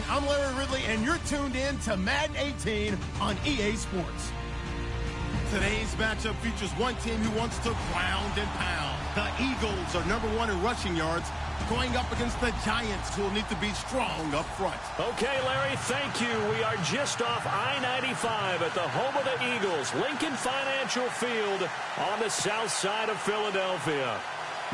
I'm Larry Ridley, and you're tuned in to Madden 18 on EA Sports. Today's matchup features one team who wants to ground and pound. The Eagles are #1 in rushing yards, going up against the Giants, who will need to be strong up front. Okay, Larry, thank you. We are just off I-95 at the home of the Eagles, Lincoln Financial Field on the south side of Philadelphia.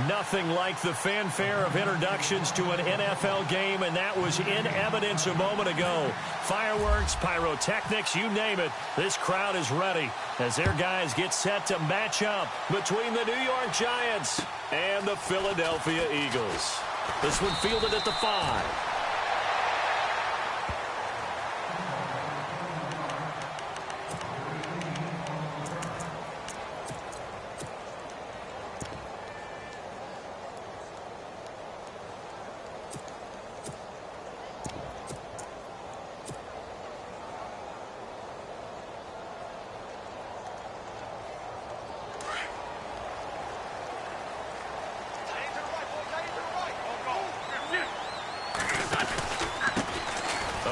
Nothing like the fanfare of introductions to an NFL game, and that was in evidence a moment ago. Fireworks, pyrotechnics, you name it. This crowd is ready as their guys get set to match up between the New York Giants and the Philadelphia Eagles. This one fielded at the 5.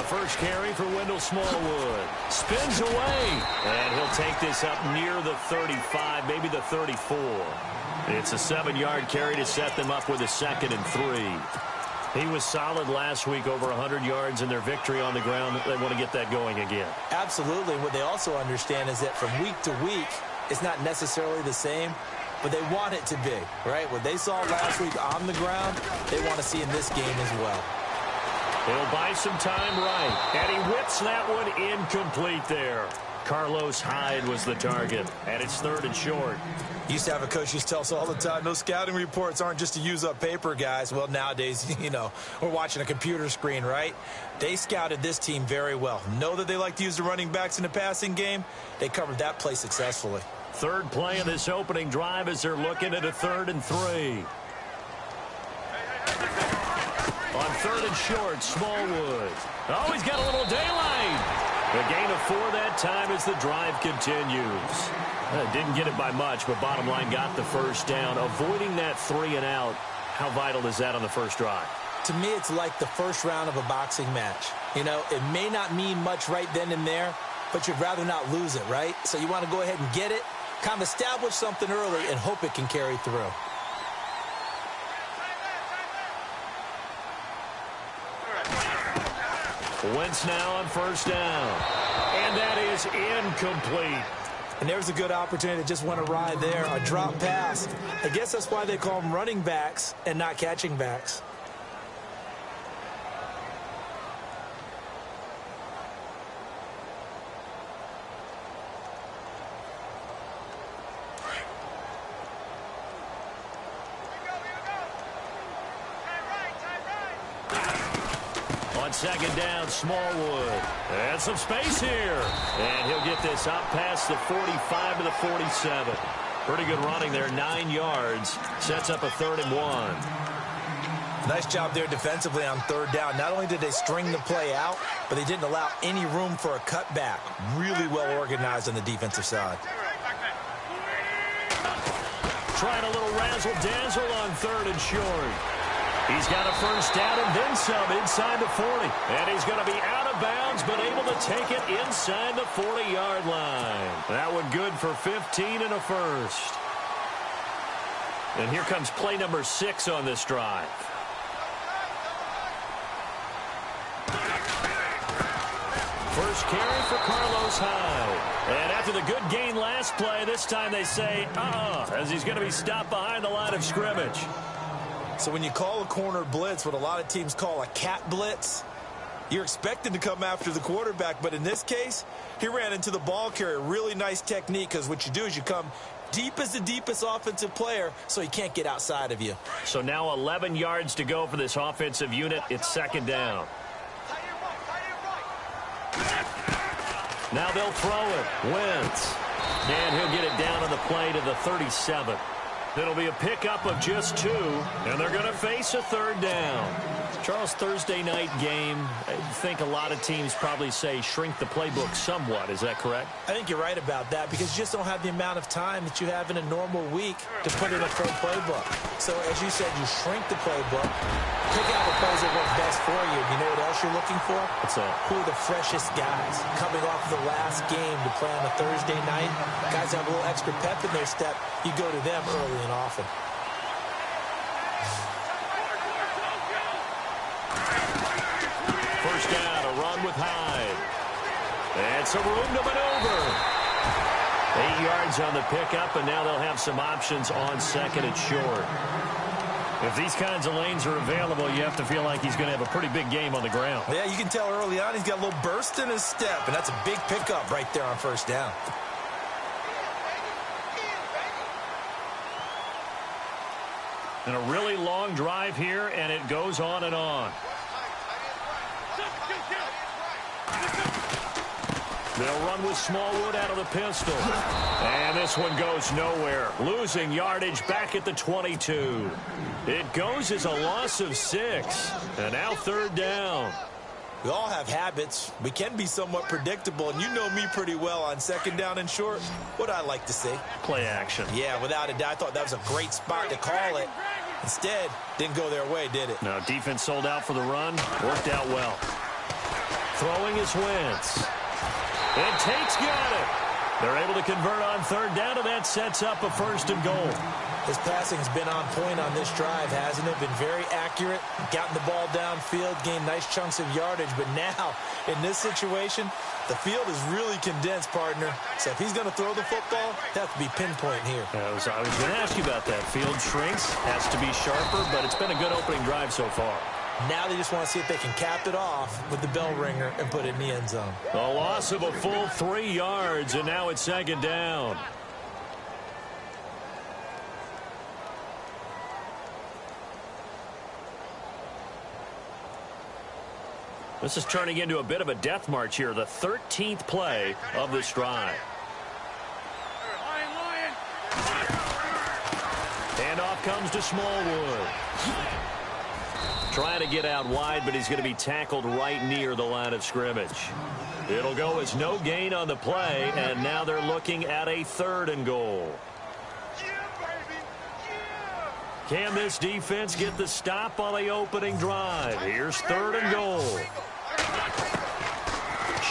First carry for Wendell Smallwood. Spins away. And he'll take this up near the 35, maybe the 34. It's a 7-yard carry to set them up with a 2nd and 3. He was solid last week, over 100 yards in their victory on the ground. They want to get that going again. Absolutely. What they also understand is that from week to week, it's not necessarily the same, but they want it to be, right? What they saw last week on the ground, they want to see in this game as well. He'll buy some time right. And he whips that one incomplete there. Carlos Hyde was the target. And it's 3rd and short. Used to have a coach used to tell us all the time, those scouting reports aren't just to use up paper, guys. Well, nowadays, you know, we're watching a computer screen, right? They scouted this team very well. Know that they like to use the running backs in the passing game. They covered that play successfully. Third play of this opening drive as they're looking at a 3rd and 3. On 3rd and short, Smallwood. Oh, he's got a little daylight. A gain of 4 that time as the drive continues. Didn't get it by much, but bottom line got the first down. Avoiding that 3 and out, how vital is that on the first drive? To me, it's like the first round of a boxing match. You know, it may not mean much right then and there, but you'd rather not lose it, right? So you want to go ahead and get it, kind of establish something early, and hope it can carry through. Wentz now on first down. And that is incomplete. And there's a good opportunity to just went awry there. A drop pass. I guess that's why they call them running backs and not catching backs. On 2nd down, Smallwood. And some space here. And he'll get this up past the 45 to the 47. Pretty good running there, 9 yards. Sets up a 3rd and 1. Nice job there defensively on 3rd down. Not only did they string the play out, but they didn't allow any room for a cutback. Really well organized on the defensive side. Trying a little razzle-dazzle on 3rd and short. He's got a first down and then some inside the 40. And he's going to be out of bounds, but able to take it inside the 40-yard line. That one good for 15 and a first. And here comes play number 6 on this drive. First carry for Carlos Hyde. And after the good gain last play, this time they say, as he's going to be stopped behind the line of scrimmage. So when you call a corner blitz, what a lot of teams call a cat blitz, you're expected to come after the quarterback. But in this case, he ran into the ball carrier. Really nice technique, because what you do is you come deep as the deepest offensive player, so he can't get outside of you. So now 11 yards to go for this offensive unit. It's 2nd down. Now they'll throw it. Wentz. And he'll get it down on the play to the 37. It'll be a pickup of just 2, and they're going to face a third down. Charles, Thursday night game, I think a lot of teams probably say shrink the playbook somewhat. Is that correct? I think you're right about that because you just don't have the amount of time that you have in a normal week to put in a full playbook. So, as you said, you shrink the playbook, pick out the plays that work best for you. You know what else you're looking for? What's that? Who are the freshest guys coming off of the last game to play on a Thursday night? Guys have a little extra pep in their step. You go to them early and often. First down, a run with Hyde. And some room to maneuver. 8 yards on the pickup, and now they'll have some options on second and short. If these kinds of lanes are available, you have to feel like he's going to have a pretty big game on the ground. Yeah, you can tell early on he's got a little burst in his step, and that's a big pickup right there on first down. And a really long drive here, and it goes on and on. They'll run with Smallwood out of the pistol. And this one goes nowhere. Losing yardage back at the 22. It goes as a loss of 6. And now third down. We all have habits. We can be somewhat predictable, and you know me pretty well on second down and short. What I like to see? Play action. Yeah, without a doubt. I thought that was a great spot to call it. Instead, didn't go their way, did it? Now, defense sold out for the run. Worked out well. Throwing is Wentz. And Tate's got it. They're able to convert on third down, and that sets up a first and goal. His passing's been on point on this drive, hasn't it? Been very accurate, gotten the ball downfield, gained nice chunks of yardage. But now, in this situation, the field is really condensed, partner. So if he's going to throw the football, it has to be pinpoint here. I was going to ask you about that. Field shrinks, has to be sharper, but it's been a good opening drive so far. Now they just want to see if they can cap it off with the bell ringer and put it in the end zone. A loss of a full 3 yards, and now it's second down. This is turning into a bit of a death march here, the 13th play of this drive. Handoff comes to Smallwood. Trying to get out wide, but he's going to be tackled right near the line of scrimmage. It'll go as no gain on the play, and now they're looking at a third and goal. Can this defense get the stop on the opening drive? Here's third and goal.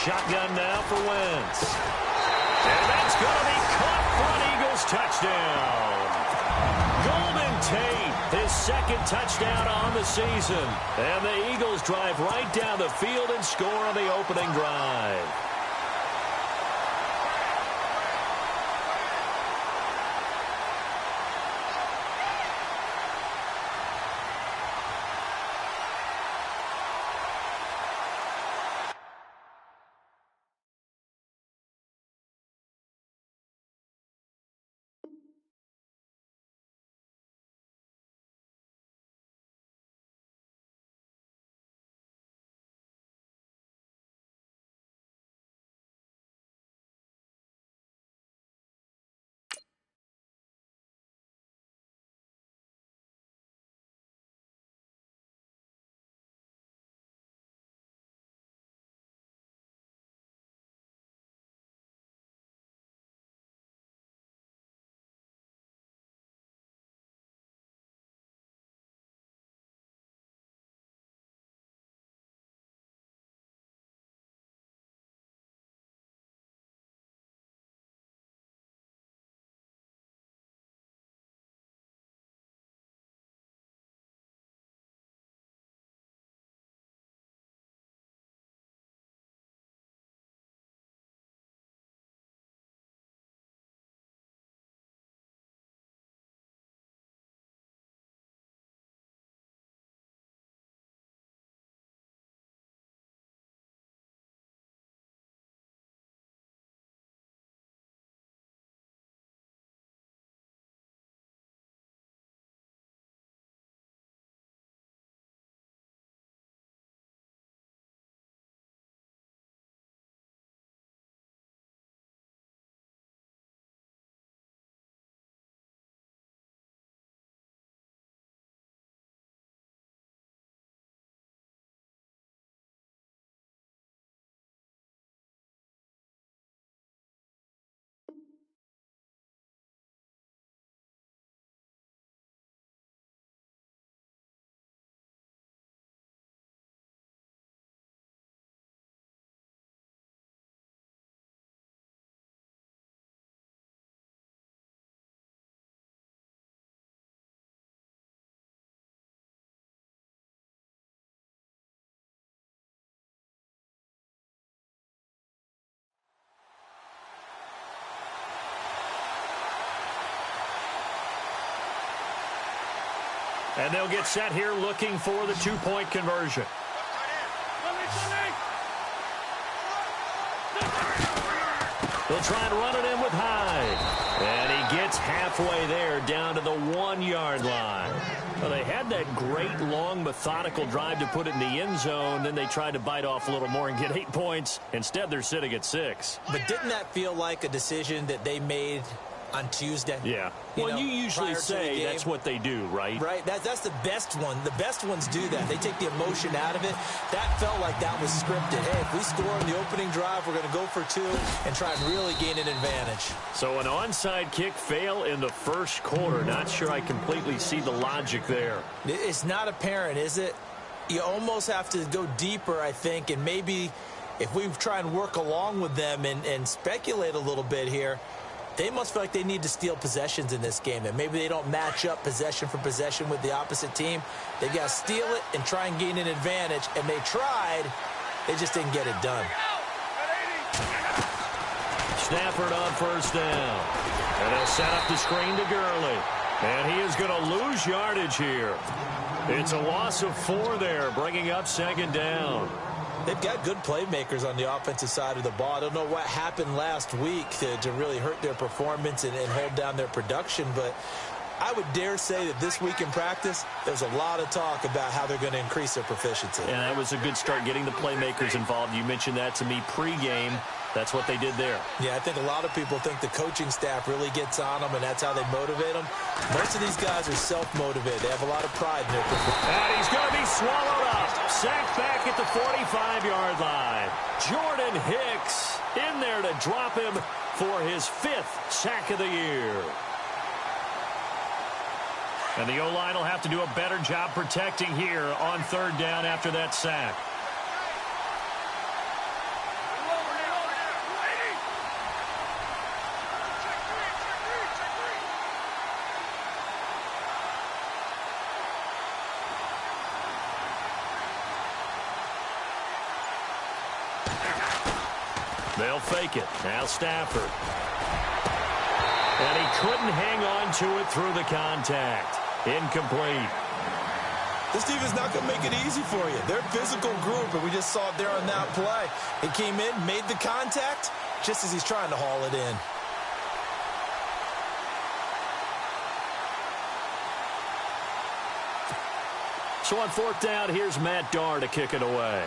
Shotgun now for Wentz. And that's going to be caught for an Eagles touchdown. Golden Tate, his second touchdown on the season. And the Eagles drive right down the field and score on the opening drive. And they'll get set here looking for the two-point conversion. They'll try and run it in with Hyde. And he gets halfway there down to the 1-yard line. Well, they had that great, long, methodical drive to put it in the end zone. Then they tried to bite off a little more and get 8 points. Instead, they're sitting at 6. But didn't that feel like a decision that they made on Tuesday? Yeah. Well, you usually say that's what they do, right? Right. That's the best one. The best ones do that. They take the emotion out of it. That felt like that was scripted. Hey, if we score on the opening drive, we're going to go for 2 and try and really gain an advantage. So an onside kick fail in the first quarter. Not sure I completely see the logic there. It's not apparent, is it? You almost have to go deeper, I think, and maybe if we try and work along with them and speculate a little bit here, they must feel like they need to steal possessions in this game, and maybe they don't match up possession for possession with the opposite team. They've got to steal it and try and gain an advantage, and they tried. They just didn't get it done. Stafford on first down. And they'll set up the screen to Gurley. And he is going to lose yardage here. It's a loss of 4 there, bringing up second down. They've got good playmakers on the offensive side of the ball. I don't know what happened last week to really hurt their performance and hold down their production, but I would dare say that this week in practice, there's a lot of talk about how they're going to increase their proficiency. And that was a good start, getting the playmakers involved. You mentioned that to me pregame. That's what they did there. Yeah, I think a lot of people think the coaching staff really gets on them, and that's how they motivate them. Most of these guys are self-motivated. They have a lot of pride in their performance. And he's going to be swallowed up. Sacked back at the 45-yard line. Jordan Hicks in there to drop him for his 5th sack of the year. And the O-line will have to do a better job protecting here on third down after that sack. They'll fake it. Now Stafford. And he couldn't hang on to it through the contact. Incomplete. This defense is not going to make it easy for you. They're a physical group, and we just saw it there on that play. He came in, made the contact, just as he's trying to haul it in. So on fourth down, here's Matt Darr to kick it away.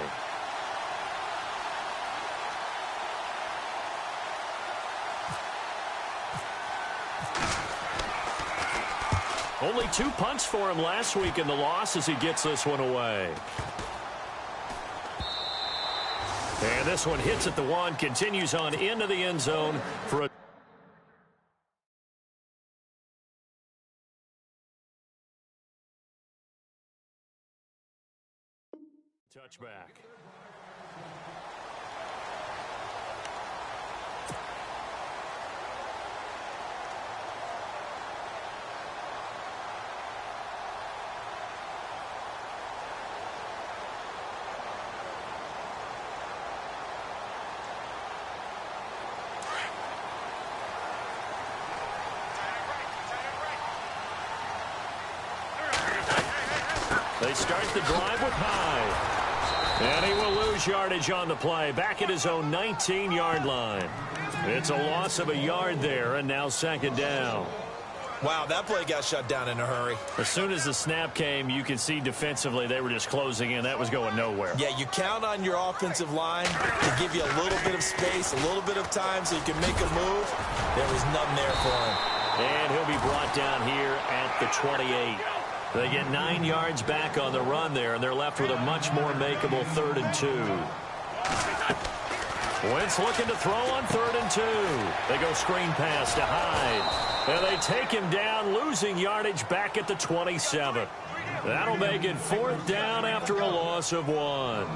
Only 2 punts for him last week in the loss as he gets this one away. And this one hits at the 1, continues on into the end zone for a touchback. They start the drive with Hyde. And he will lose yardage on the play, back at his own 19-yard line. It's a loss of a yard there, and now second down. Wow, that play got shut down in a hurry. As soon as the snap came, you could see defensively they were just closing in. That was going nowhere. Yeah, you count on your offensive line to give you a little bit of space, a little bit of time so you can make a move. There was none there for him. And he'll be brought down here at the 28. They get 9 yards back on the run there, and they're left with a much more makeable 3rd and 2. Wentz looking to throw on 3rd and 2. They go screen pass to Hyde. And they take him down, losing yardage back at the 27. That'll make it 4th down after a loss of 1.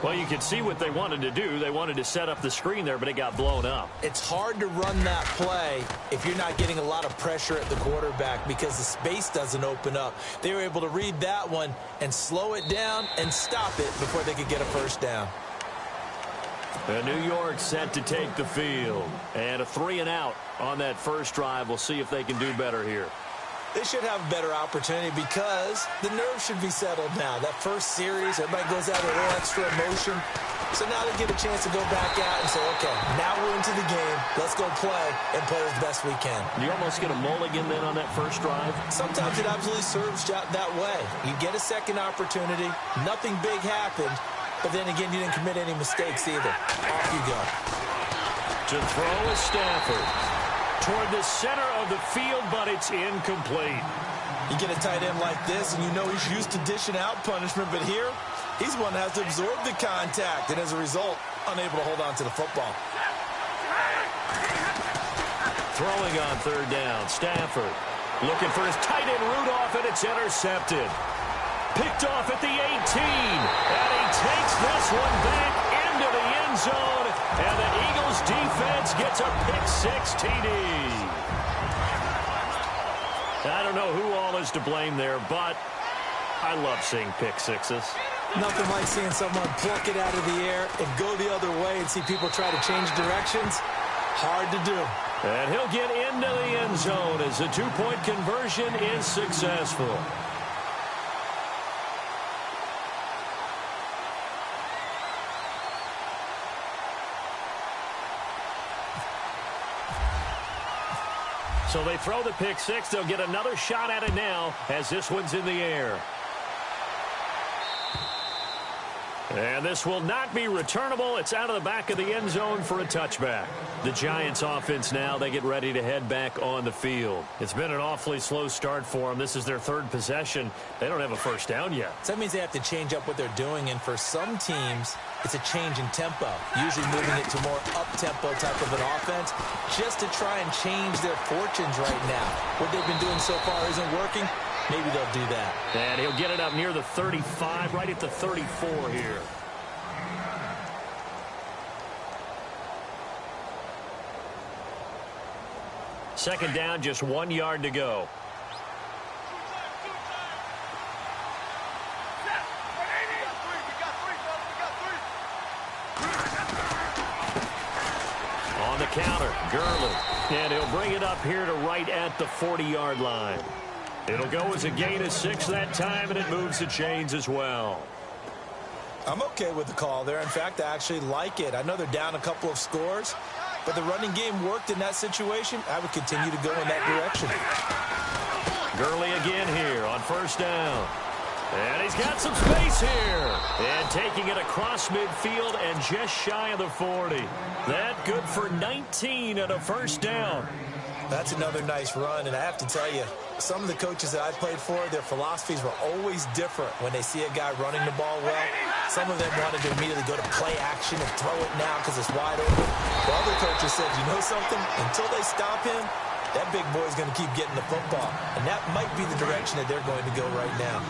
Well, you can see what they wanted to do. They wanted to set up the screen there, but it got blown up. It's hard to run that play if you're not getting a lot of pressure at the quarterback because the space doesn't open up. They were able to read that one and slow it down and stop it before they could get a first down. And New York set to take the field. And a 3-and-out on that first drive. We'll see if they can do better here. They should have a better opportunity because the nerves should be settled now. That first series, everybody goes out with a little extra emotion. So now they get a chance to go back out and say, okay, now we're into the game. Let's go play and play as best we can. You almost get a mulligan then on that first drive? Sometimes it absolutely serves that way. You get a second opportunity. Nothing big happened. But then again, you didn't commit any mistakes either. Off you go. To throw is Stafford. Toward the center of the field, but it's incomplete. You get a tight end like this, and you know he's used to dishing out punishment, but here, he's one that has to absorb the contact, and as a result, unable to hold on to the football. Throwing on third down, Stafford. Looking for his tight end Rudolph, and it's intercepted. Picked off at the 18, and he takes this one back into the end zone, and the Eagles defense gets a pick-6 TD. I don't know who all is to blame there, but I love seeing pick-6s. Nothing like seeing someone pluck it out of the air and go the other way and see people try to change directions. Hard to do. And he'll get into the end zone as the two-point conversion is successful. So they throw the pick-6. They'll get another shot at it now as this one's in the air. And this will not be returnable. It's out of the back of the end zone for a touchback. The Giants offense now, they get ready to head back on the field. It's been an awfully slow start for them. This is their third possession. They don't have a first down yet. So that means they have to change up what they're doing, and for some teams, it's a change in tempo, usually moving it to more up-tempo type of an offense, just to try and change their fortunes right now. What they've been doing so far isn't working. Maybe they'll do that. And he'll get it up near the 35, right at the 34 here. Second down, just 1 yard to go. On the counter, Gurley. And he'll bring it up here to right at the 40-yard line. It'll go as a gain of 6 that time, and it moves the chains as well. I'm okay with the call there. In fact, I actually like it. I know they're down a couple of scores, but the running game worked in that situation. I would continue to go in that direction. Gurley again here on first down. And he's got some space here. And taking it across midfield and just shy of the 40. That good for 19 and a first down. That's another nice run, and I have to tell you, some of the coaches that I played for, their philosophies were always different when they see a guy running the ball well. Some of them wanted to immediately go to play action and throw it now because it's wide open. The other coaches said, you know something? Until they stop him, that big boy's going to keep getting the football. And that might be the direction that they're going to go right now.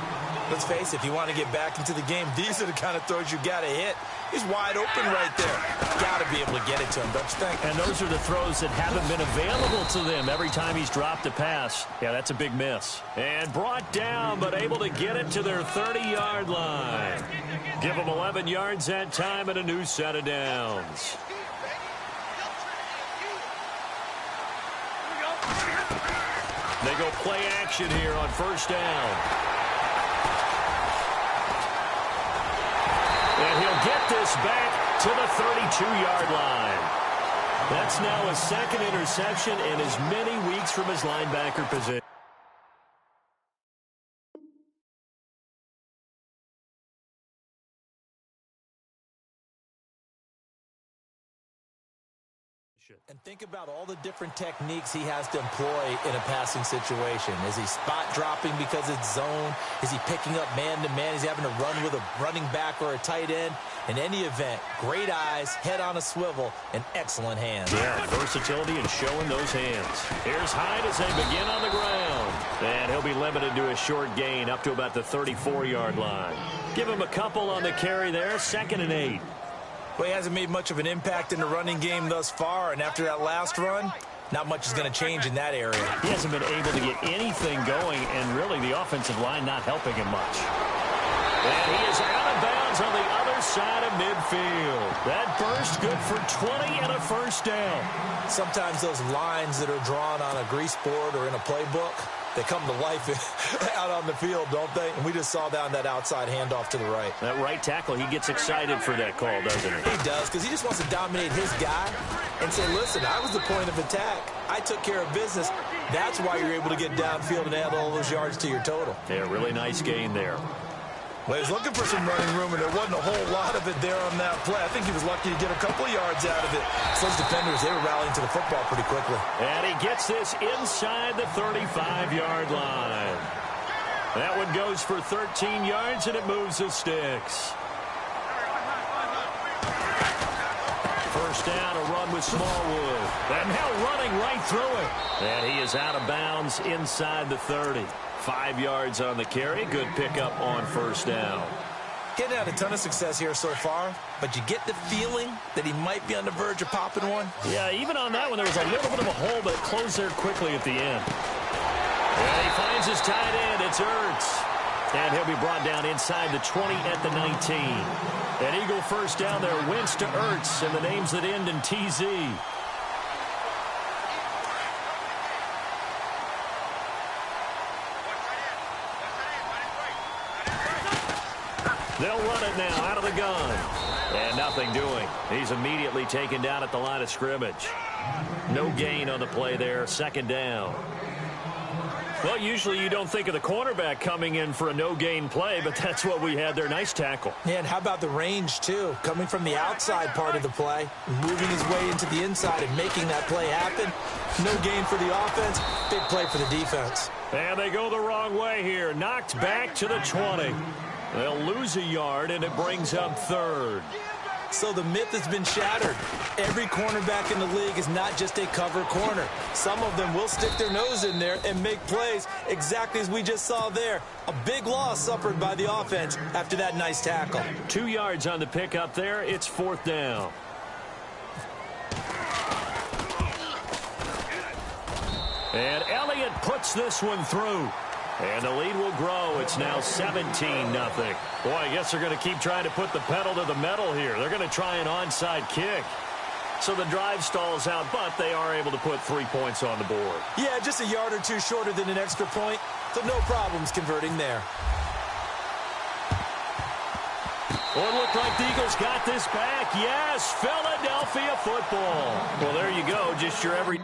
Let's face it, if you want to get back into the game, these are the kind of throws you got to hit. He's wide open right there. Got to be able to get it to him, don't you think? And those are the throws that haven't been available to them every time he's dropped a pass. Yeah, that's a big miss. And brought down, but able to get it to their 30-yard line. Give them 11 yards that time and a new set of downs. They go play action here on first down. And he'll get this back to the 32-yard line. That's now his second interception in as many weeks from his linebacker position. And think about all the different techniques he has to employ in a passing situation. Is he spot dropping because it's zone? Is he picking up man-to-man? Is he having to run with a running back or a tight end? In any event, great eyes, head on a swivel, and excellent hands. Yeah, versatility and showing those hands. Here's Hyde as they begin on the ground. And he'll be limited to a short gain up to about the 34-yard line. Give him a couple on the carry there, 2nd and 8. Well, he hasn't made much of an impact in the running game thus far, and after that last run, not much is going to change in that area. He hasn't been able to get anything going, and really the offensive line not helping him much. And he is out of bounds on the other side of midfield. That burst good for 20 and a first down. Sometimes those lines that are drawn on a grease board or in a playbook, They come to life out on the field, don't they? And we just saw that on that outside handoff to the right. That right tackle, he gets excited for that call, doesn't he? He does, because he just wants to dominate his guy and say, listen, I was the point of attack. I took care of business. That's why you're able to get downfield and add all those yards to your total. Yeah, really nice gain there. Well, he was looking for some running room, and there wasn't a whole lot of it there on that play. I think he was lucky to get a couple of yards out of it. So those defenders, they were rallying to the football pretty quickly. And he gets this inside the 35-yard line. That one goes for 13 yards, and it moves the sticks. First down, a run with Smallwood. And now running right through it. And he is out of bounds inside the 30. 5 yards on the carry. Good pickup on first down. Getting out a ton of success here so far, but you get the feeling that he might be on the verge of popping one. Yeah, even on that one, there was a little bit of a hole, but it closed there quickly at the end. And he finds his tight end. It's Ertz. And he'll be brought down inside the 20 at the 19. An Eagle first down there. Wentz to Ertz, and the names that end in TZ. They'll run it now out of the gun. And nothing doing. He's immediately taken down at the line of scrimmage. No gain on the play there. Second down. Well, usually you don't think of the cornerback coming in for a no-gain play, but that's what we had there. Nice tackle. Yeah, and how about the range, too? Coming from the outside part of the play, moving his way into the inside and making that play happen. No gain for the offense, big play for the defense. And they go the wrong way here. Knocked back to the 20. They'll lose a yard, and it brings up third. So the myth has been shattered. Every cornerback in the league is not just a cover corner. Some of them will stick their nose in there and make plays exactly as we just saw there. A big loss suffered by the offense after that nice tackle. 2 yards on the pickup there. It's fourth down. And Elliott puts this one through. And the lead will grow. It's now 17-0. Boy, I guess they're going to keep trying to put the pedal to the metal here. They're going to try an onside kick. So the drive stalls out, but they are able to put 3 points on the board. Yeah, just a yard or two shorter than an extra point. So no problems converting there. Well, it looked like the Eagles got this back. Yes, Philadelphia football. Well, there you go. Just your every...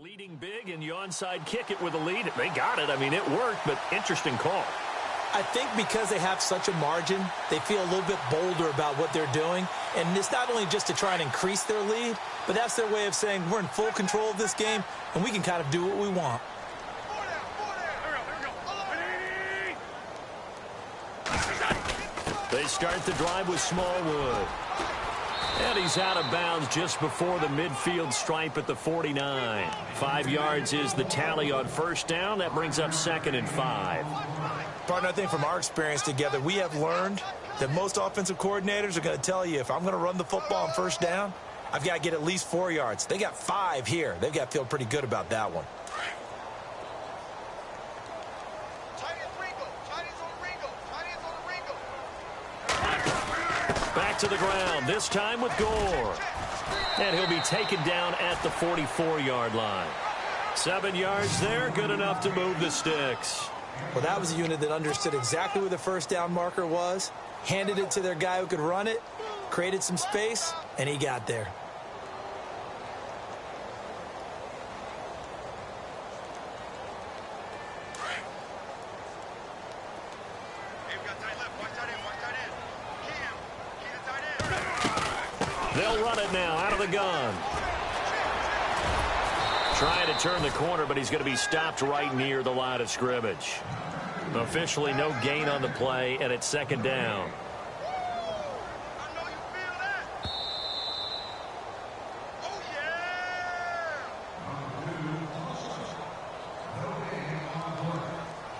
Leading big, and you onside kick it with a lead. They got it. I mean, it worked, but interesting call. I think because they have such a margin, they feel a little bit bolder about what they're doing. And it's not only just to try and increase their lead, but that's their way of saying we're in full control of this game, and we can kind of do what we want. They start the drive with Smallwood. And he's out of bounds just before the midfield stripe at the 49. 5 yards is the tally on first down. That brings up 2nd and 5. Partner, I think from our experience together, we have learned that most offensive coordinators are going to tell you, if I'm going to run the football on first down, I've got to get at least 4 yards. They got 5 here. They've got to feel pretty good about that one. Back to the ground, this time with Gore. And he'll be taken down at the 44-yard line. 7 yards there, good enough to move the sticks. Well, that was a unit that understood exactly where the first down marker was, handed it to their guy who could run it, created some space, and he got there. They'll run it now out of the gun. Trying to turn the corner, but he's going to be stopped right near the line of scrimmage. Officially no gain on the play, and it's 2nd down.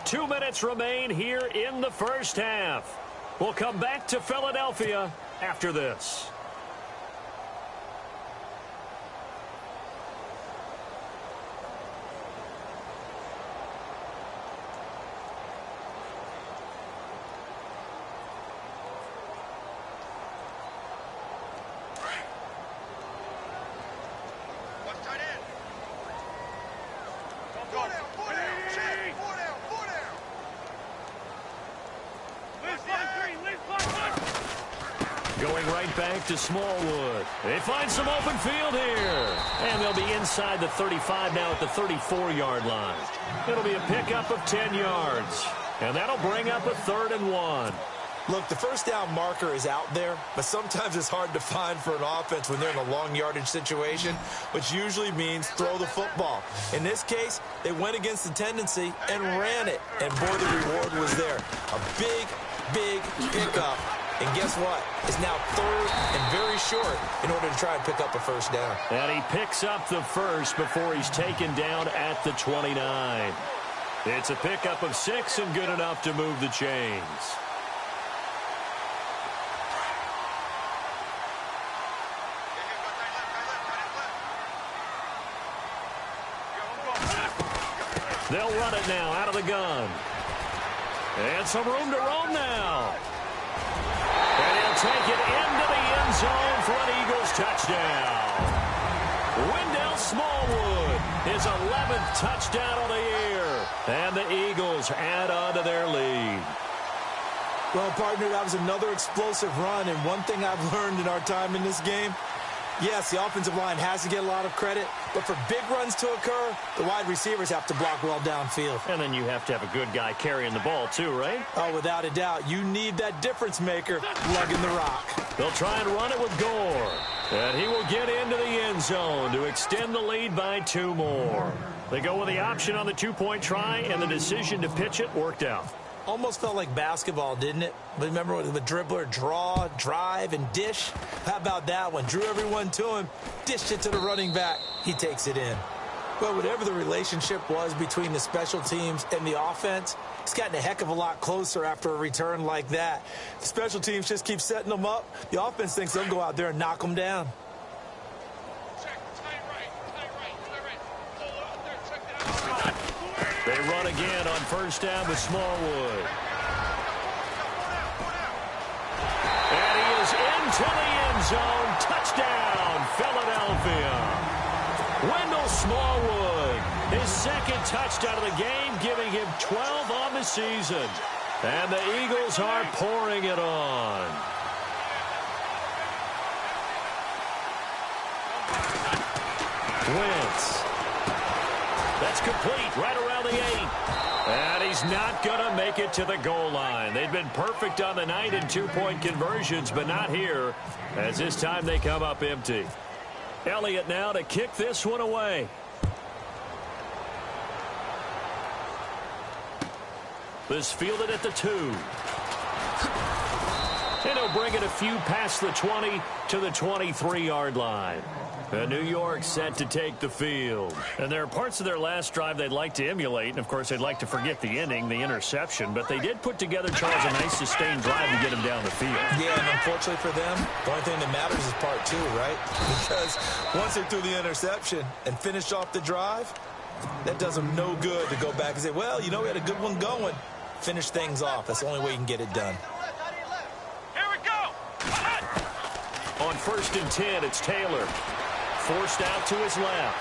2 minutes remain here in the first half. We'll come back to Philadelphia after this. Going right back to Smallwood. They find some open field here. And they'll be inside the 35 now at the 34-yard line. It'll be a pickup of 10 yards. And that'll bring up a 3rd and 1. Look, the first down marker is out there, but sometimes it's hard to find for an offense when they're in a long yardage situation, which usually means throw the football. In this case, they went against the tendency and ran it. And boy, the reward was there. A big, big pickup. And guess what? It's now 3rd and very short in order to try and pick up a first down. And he picks up the first before he's taken down at the 29. It's a pickup of 6 and good enough to move the chains. They'll run it now out of the gun. And some room to roam now. And he'll take it into the end zone for an Eagles touchdown. Wendell Smallwood, his 11th touchdown of the year. And the Eagles add on to their lead. Well, partner, that was another explosive run. And one thing I've learned in our time in this game, yes, the offensive line has to get a lot of credit, but for big runs to occur, the wide receivers have to block well downfield. And then you have to have a good guy carrying the ball too, right? Oh, without a doubt. You need that difference maker lugging the rock. They'll try and run it with Gore. And he will get into the end zone to extend the lead by 2 more. They go with the option on the 2-point try, and the decision to pitch it worked out. Almost felt like basketball, didn't it? But remember with the dribbler, draw, drive, and dish? How about that one? Drew everyone to him, dished it to the running back. He takes it in. Well, whatever the relationship was between the special teams and the offense, it's gotten a heck of a lot closer after a return like that. The special teams just keep setting them up. The offense thinks they'll go out there and knock them down. They run again on first down with Smallwood. And he is into the end zone. Touchdown, Philadelphia. Wendell Smallwood, his 2nd touchdown of the game, giving him 12 on the season. And the Eagles are pouring it on. Wentz. That's complete right around the 8. And he's not going to make it to the goal line. They've been perfect on the night in 2-point conversions, but not here, as this time they come up empty. Elliott now to kick this one away. This fielded at the 2. And he'll bring it a few past the 20 to the 23-yard line. And New York set to take the field. And there are parts of their last drive they'd like to emulate. And, of course, they'd like to forget the inning, the interception. But they did put together, Charles, a nice sustained drive to get him down the field. Yeah, and unfortunately for them, the only thing that matters is part 2, right? Because once they threw the interception and finished off the drive, that does them no good to go back and say, well, you know, we had a good one going. Finish things off. That's the only way you can get it done. Here we go. On 1st and 10, it's Taylor. Forced out to his left.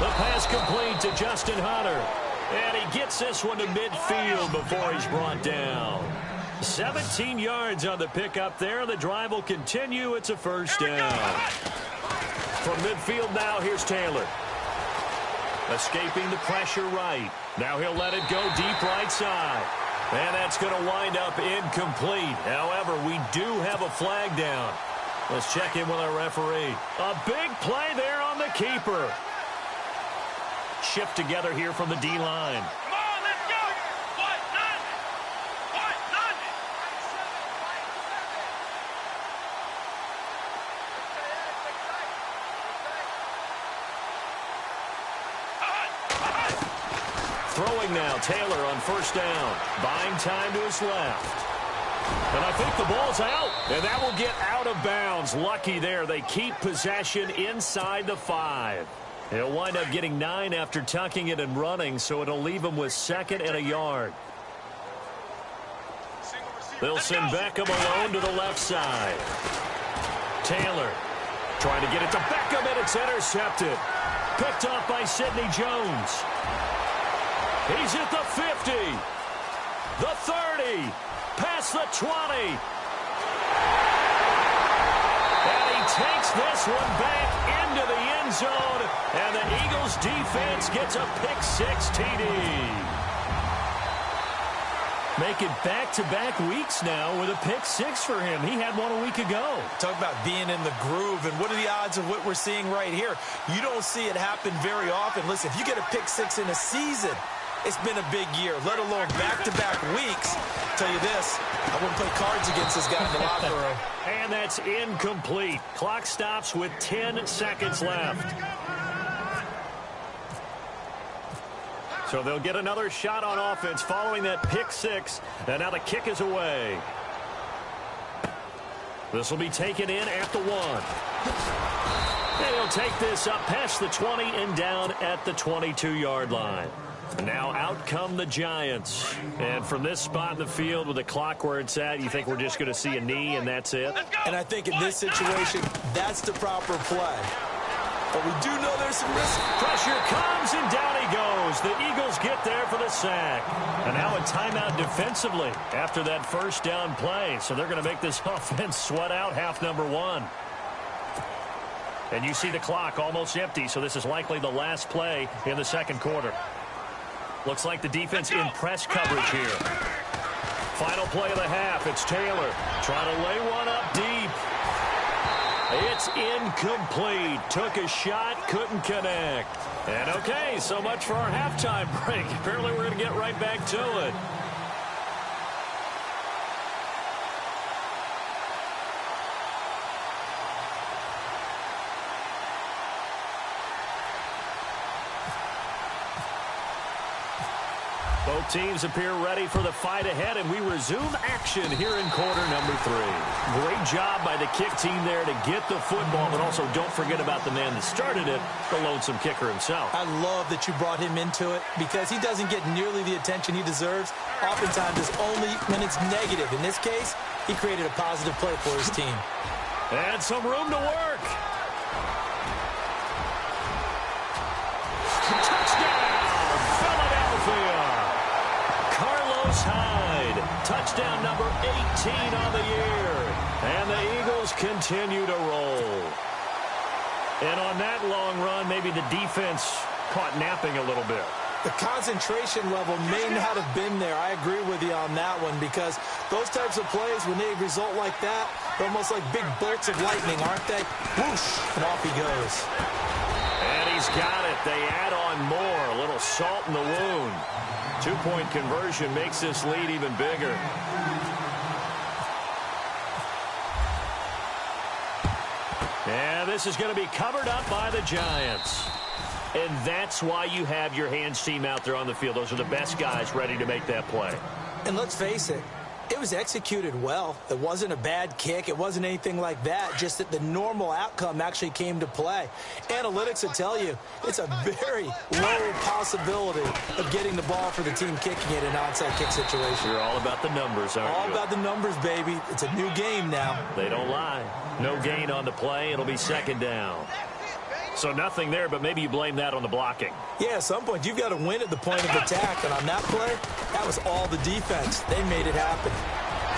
The pass complete to Justin Hunter. And he gets this one to midfield before he's brought down. 17 yards on the pickup there. The drive will continue. It's a first down. From midfield now, here's Taylor. Escaping the pressure right. Now he'll let it go deep right side. And that's going to wind up incomplete. However, we do have a flag down. Let's check in with our referee. A big play there on the keeper. Shift together here from the D-line. Come on, let's go. What? None. Throwing now, Taylor on first down. Buying time to his left. And I think the ball's out, and that will get out of bounds. Lucky there. They keep possession inside the 5. He'll wind up getting 9 after tucking it and running, so it'll leave him with 2nd and a yard. They'll send Beckham alone to the left side. Taylor trying to get it to Beckham, and it's intercepted. Picked off by Sidney Jones. He's at the 50, the 30, past the 20. And he takes this one back into the end zone, and the Eagles defense gets a pick-6 TD. Make it back-to-back weeks now with a pick-6 for him. He had one a week ago. Talk about being in the groove, and what are the odds of what we're seeing right here? You don't see it happen very often. Listen, if you get a pick-6 in a season, it's been a big year, let alone back-to-back weeks. I'll tell you this, I wouldn't play cards against this guy in the locker room. And that's incomplete. Clock stops with 10 seconds left. So they'll get another shot on offense following that pick-6. And now the kick is away. This will be taken in at the 1. And he'll take this up past the 20 and down at the 22-yard line. Now out come the Giants. And from this spot in the field with the clock where it's at, you think we're just going to see a knee and that's it? And I think in this situation, that's the proper play. But we do know there's some risk. Pressure comes, and down he goes. The Eagles get there for the sack. And now a timeout defensively after that first down play. So they're going to make this offense sweat out half number 1. And you see the clock almost empty, so this is likely the last play in the second quarter. Looks like the defense in press coverage here. Final play of the half. It's Taylor trying to lay one up deep. It's incomplete. Took a shot, couldn't connect. And okay, so much for our halftime break. Apparently we're going to get right back to it. Both teams appear ready for the fight ahead, and we resume action here in quarter number 3. Great job by the kick team there to get the football, but also don't forget about the man that started it, the lonesome kicker himself. I love that you brought him into it because he doesn't get nearly the attention he deserves. Oftentimes it's only when it's negative. In this case, he created a positive play for his team. And some room to work. Touchdown, Philadelphia. Hyde, touchdown number 18 on the year. And the Eagles continue to roll. And on that long run, maybe the defense caught napping a little bit. The concentration level may not have been there. I agree with you on that one because those types of plays, when they result like that, they're almost like big bolts of lightning, aren't they? Whoosh, and off he goes. And he's got it. They add on more. A little salt in the wound. 2-point conversion makes this lead even bigger. And this is going to be covered up by the Giants. And that's why you have your hands team out there on the field. Those are the best guys ready to make that play. And let's face it, it was executed well. It wasn't a bad kick. It wasn't anything like that. Just that the normal outcome actually came to play. Analytics will tell you it's a very low possibility of getting the ball for the team kicking it in an onside kick situation. You're all about the numbers, aren't you? All about the numbers, baby. It's a new game now. They don't lie. No gain on the play. It'll be second down. So nothing there, but maybe you blame that on the blocking. Yeah, at some point, you've got to win at the point of attack. And on that play, that was all the defense. They made it happen.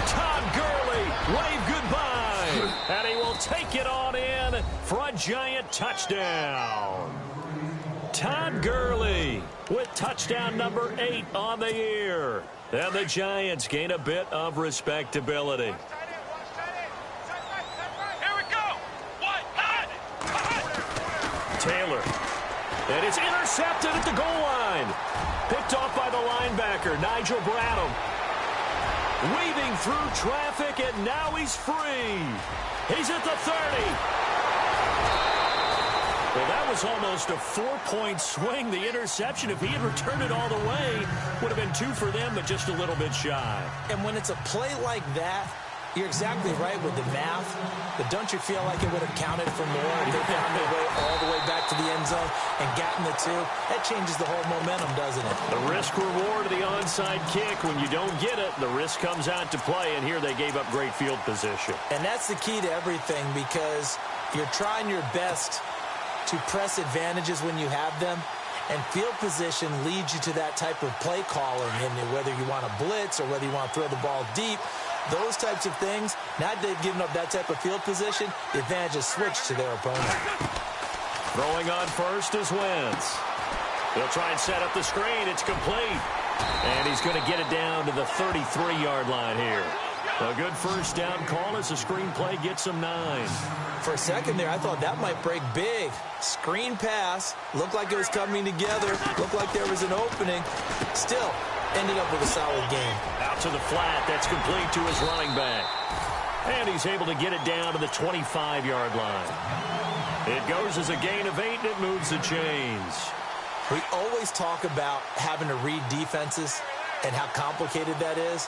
Todd Gurley, wave goodbye. And he will take it on in for a Giant touchdown. Todd Gurley with touchdown number 8 on the year. And the Giants gain a bit of respectability. Taylor. And it's intercepted at the goal line. Picked off by the linebacker, Nigel Bradham. Weaving through traffic, and now he's free. He's at the 30. Well, that was almost a 4-point swing. The interception, if he had returned it all the way, would have been 2 for them, but just a little bit shy. And when it's a play like that, you're exactly right with the math, but don't you feel like it would have counted for more if they found their way all the way back to the end zone and gotten the 2? That changes the whole momentum, doesn't it? The risk-reward of the onside kick. When you don't get it, the risk comes out to play, and here they gave up great field position. And that's the key to everything, because you're trying your best to press advantages when you have them, and field position leads you to that type of play calling, and whether you want to blitz or whether you want to throw the ball deep, those types of things. Now they've given up that type of field position, the advantage is switched to their opponent. Throwing on first is Wentz. He'll try and set up the screen. It's complete. And he's going to get it down to the 33-yard line here. A good first down call as the screenplay gets him 9. For a second there, I thought that might break big. Screen pass. Looked like it was coming together. Looked like there was an opening. Still, ended up with a solid game. Out to the flat. That's complete to his running back. And he's able to get it down to the 25-yard line. It goes as a gain of 8, and it moves the chains. We always talk about having to read defenses and how complicated that is.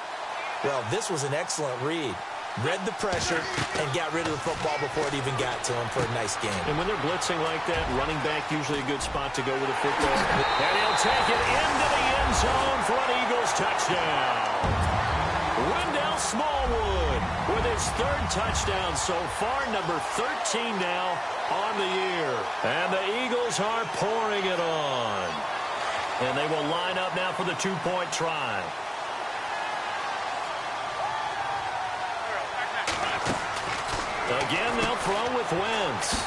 Well, this was an excellent read. Read the pressure and got rid of the football before it even got to him for a nice game. And when they're blitzing like that, running back usually a good spot to go with the football. And he'll take it into the end zone for an Eagles touchdown. Wendell Smallwood with his 3rd touchdown so far, number 13 now on the year. And the Eagles are pouring it on. And they will line up now for the 2-point try. Again, they'll throw with Wentz.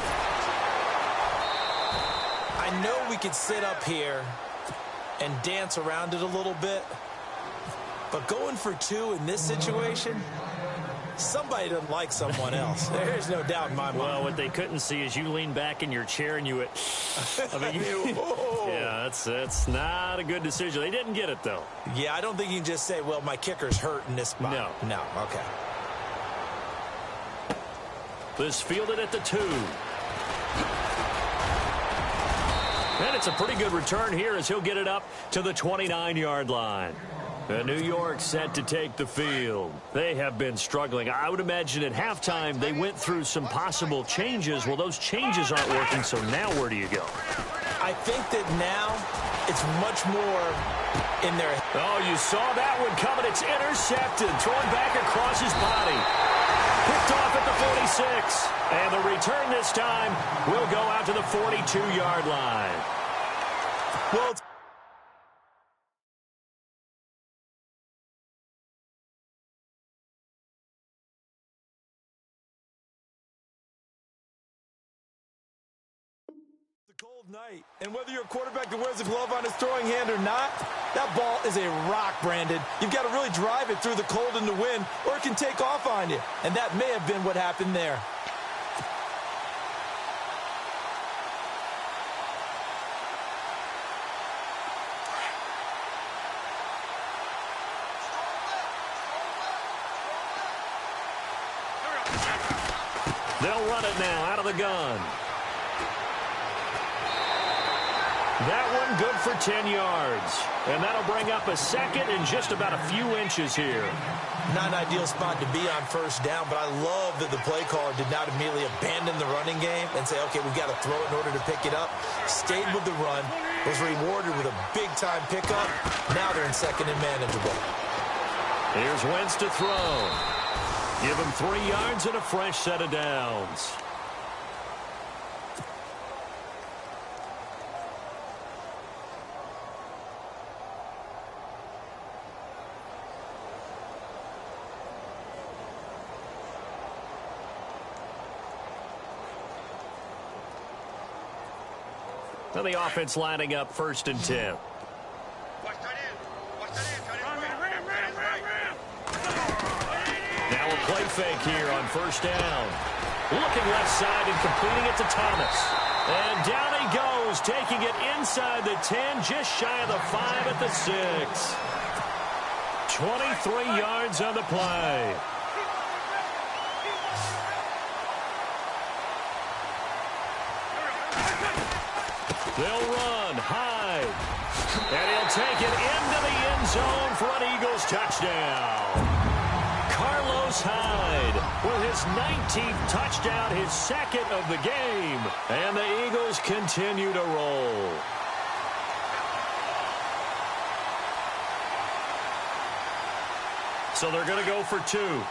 I know we could sit up here and dance around it a little bit, but going for 2 in this situation, somebody doesn't like someone else. There's no doubt in my mind. Well, what they couldn't see is you lean back in your chair and you went, yeah, that's not a good decision. They didn't get it, though. Yeah, I don't think you can just say, well, my kicker's hurt in this spot. No, okay. This fielded at the 2. And it's a pretty good return here as he'll get it up to the 29-yard line. And New York set to take the field. They have been struggling. I would imagine at halftime they went through some possible changes. Well, those changes aren't working, so now where do you go? I think that now it's much more in their... Oh, you saw that one coming. It's intercepted. Thrown back across his body. Picked off at the 46. And the return this time will go out to the 42-yard line. Well, cold night, and whether you're a quarterback that wears a glove on his throwing hand or not, that ball is a rock, Brandon. You've got to really drive it through the cold and the wind, or it can take off on you, and that may have been what happened there. They'll run it now out of the gun. That one good for 10 yards. And that'll bring up a second and just about a few inches here. Not an ideal spot to be on first down, but I love that the play caller did not immediately abandon the running game and say, okay, we've got to throw it in order to pick it up. Stayed with the run, was rewarded with a big-time pickup. Now they're in second and manageable. Here's Wentz to throw. Give him 3 yards and a fresh set of downs. Now the offense lining up 1st and 10. Now a play fake here on 1st down. Looking left side and completing it to Thomas. And down he goes, taking it inside the 10, just shy of the 5 at the 6. 23 yards on the play. They'll run. Hyde. And he'll take it into the end zone for an Eagles touchdown. Carlos Hyde with his 19th touchdown, his second of the game. And the Eagles continue to roll. So they're going to go for two.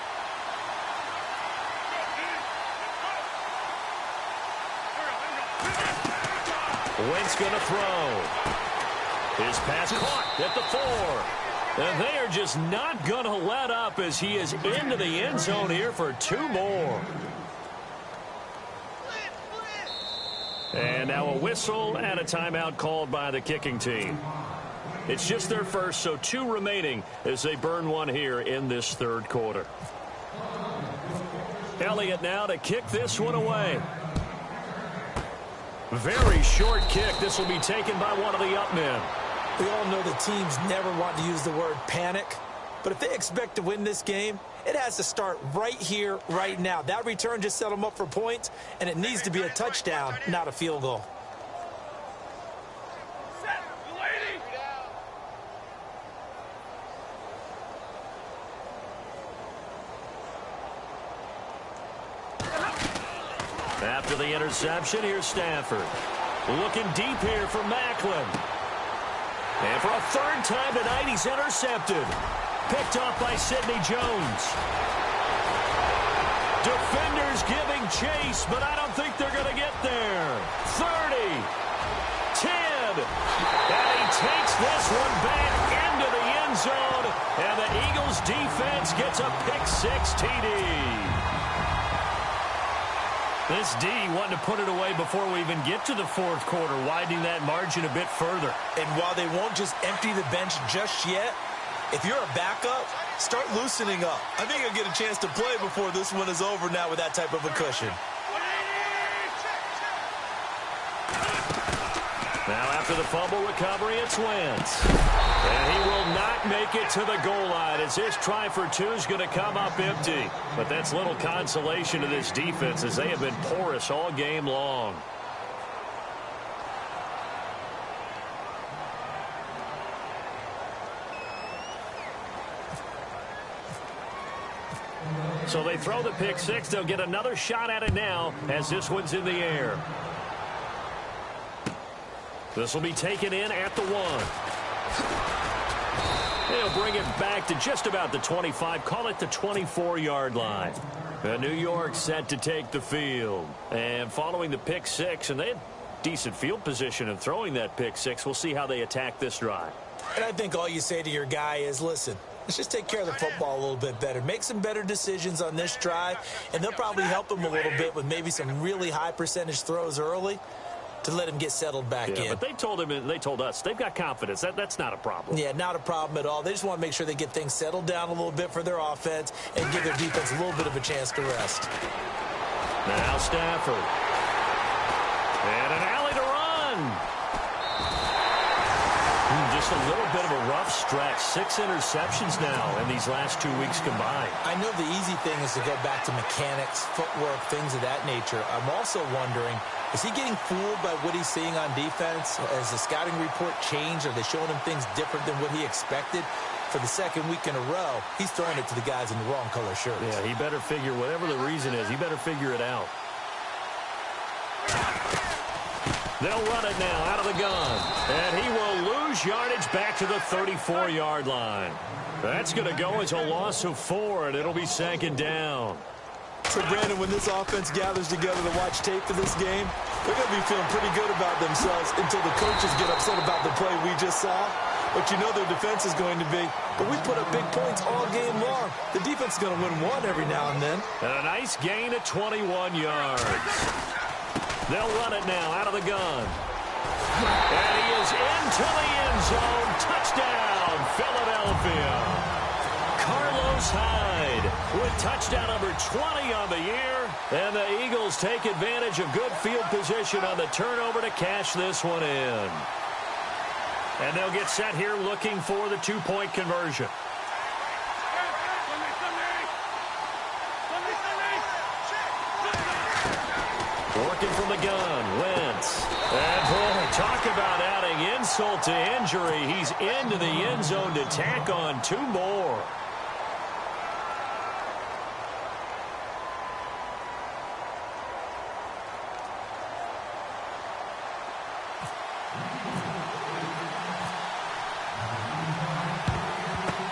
Wentz going to throw. His pass caught at the 4. And they are just not going to let up as he is into the end zone here for two more. And now a whistle and a timeout called by the kicking team. It's just their first, so two remaining as they burn one here in this third quarter. Elliott now to kick this one away. Very short kick. This will be taken by one of the up men. We all know the teams never want to use the word panic, but if they expect to win this game, it has to start right here, right now. That return just set them up for points, and it needs to be a touchdown, not a field goal. After the interception, here's Stafford. Looking deep here for Macklin. And for a third time tonight, he's intercepted. Picked off by Sidney Jones. Defenders giving chase, but I don't think they're going to get there. 30. 10. And he takes this one back into the end zone. And the Eagles defense gets a pick-6 TD. This D wanting to put it away before we even get to the fourth quarter, widening that margin a bit further. And while they won't just empty the bench just yet, if you're a backup, start loosening up. I think you'll get a chance to play before this one is over now with that type of a cushion. Now after the fumble recovery, it's Wentz. And he will not make it to the goal line as this try for two is going to come up empty. But that's little consolation to this defense as they have been porous all game long. So they throw the pick-6. They'll get another shot at it now as this one's in the air. This will be taken in at the 1. They'll bring it back to just about the 25. Call it the 24-yard line. New York set to take the field. And following the pick-6, and they had decent field position in throwing that pick-6. We'll see how they attack this drive. And I think all you say to your guy is, listen, let's just take care of the football a little bit better. Make some better decisions on this drive, and they'll probably help him a little bit with maybe some really high percentage throws early to let him get settled back in. But they told him, and they told us, they've got confidence. That's not a problem. Yeah, not a problem at all. They just want to make sure they get things settled down a little bit for their offense and give their defense a little bit of a chance to rest. Now Stafford. And an alley to run. Just a little bit of a rough stretch. 6 interceptions now in these last 2 weeks combined. I know the easy thing is to go back to mechanics, footwork, things of that nature. I'm also wondering, is he getting fooled by what he's seeing on defense? Has the scouting report changed? Are they showing him things different than what he expected? For the second week in a row, he's throwing it to the guys in the wrong color shirts. Yeah, he better figure, whatever the reason is, he better figure it out. They'll run it now out of the gun. And he will lose yardage back to the 34-yard line. That's going to go as a loss of 4, and it'll be second down. So, Brandon, when this offense gathers together to watch tape for this game, they're going to be feeling pretty good about themselves until the coaches get upset about the play we just saw. But you know their defense is going to be. But we put up big points all game long. The defense is going to win one every now and then. And a nice gain of 21 yards. They'll run it now out of the gun. And he is into the end zone. Touchdown, Philadelphia. Carlos Hyde with touchdown number 20 on the year. And the Eagles take advantage of good field position on the turnover to cash this one in. And they'll get set here looking for the two-point conversion. Working from the gun, Wentz. And boy, Talk about adding insult to injury. He's into the end zone to tack on 2 more.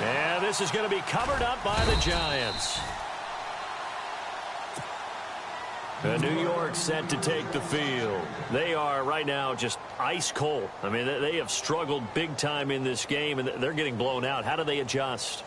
And this is going to be covered up by the Giants. New York set to take the field. They are right now just ice cold. I mean, they have struggled big time in this game, and they're getting blown out. How do they adjust?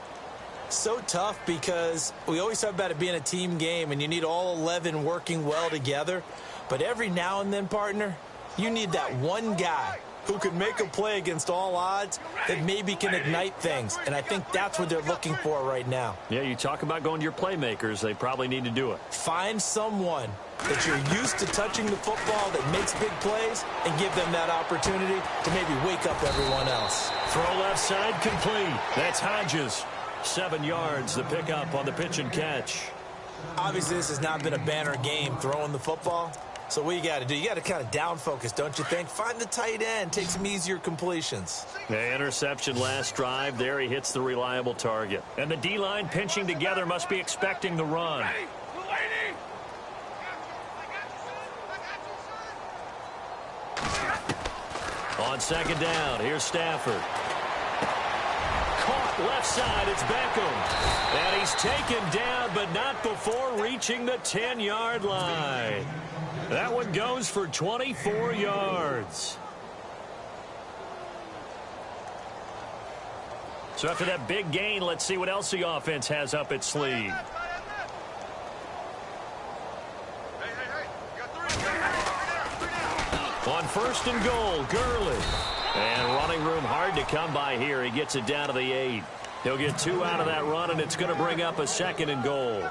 So tough because we always talk about it being a team game, and you need all 11 working well together. But every now and then, partner, you need that one guy who can make a play against all odds that maybe can ignite things. And I think that's what they're looking for right now. Yeah, you talk about going to your playmakers. They probably need to do it. Find someone that you're used to touching the football that makes big plays and give them that opportunity to maybe wake up everyone else. Throw left side complete. That's Hodges. 7 yards, the pickup on the pitch and catch. Obviously, this has not been a banner game throwing the football. So what you got to do, you got to kind of down focus, don't you think? Find the tight end, take some easier completions. The interception last drive. There he hits the reliable target. And the D-line pinching together must be expecting the run. On second down, here's Stafford. Caught left side, it's Beckham. And he's taken down, but not before reaching the 10-yard line. That one goes for 24 yards. So after that big gain, let's see what else the offense has up its sleeve. On first and goal, Gurley. And running room hard to come by here. He gets it down to the 8. He'll get 2 out of that run, and it's going to bring up a second and goal.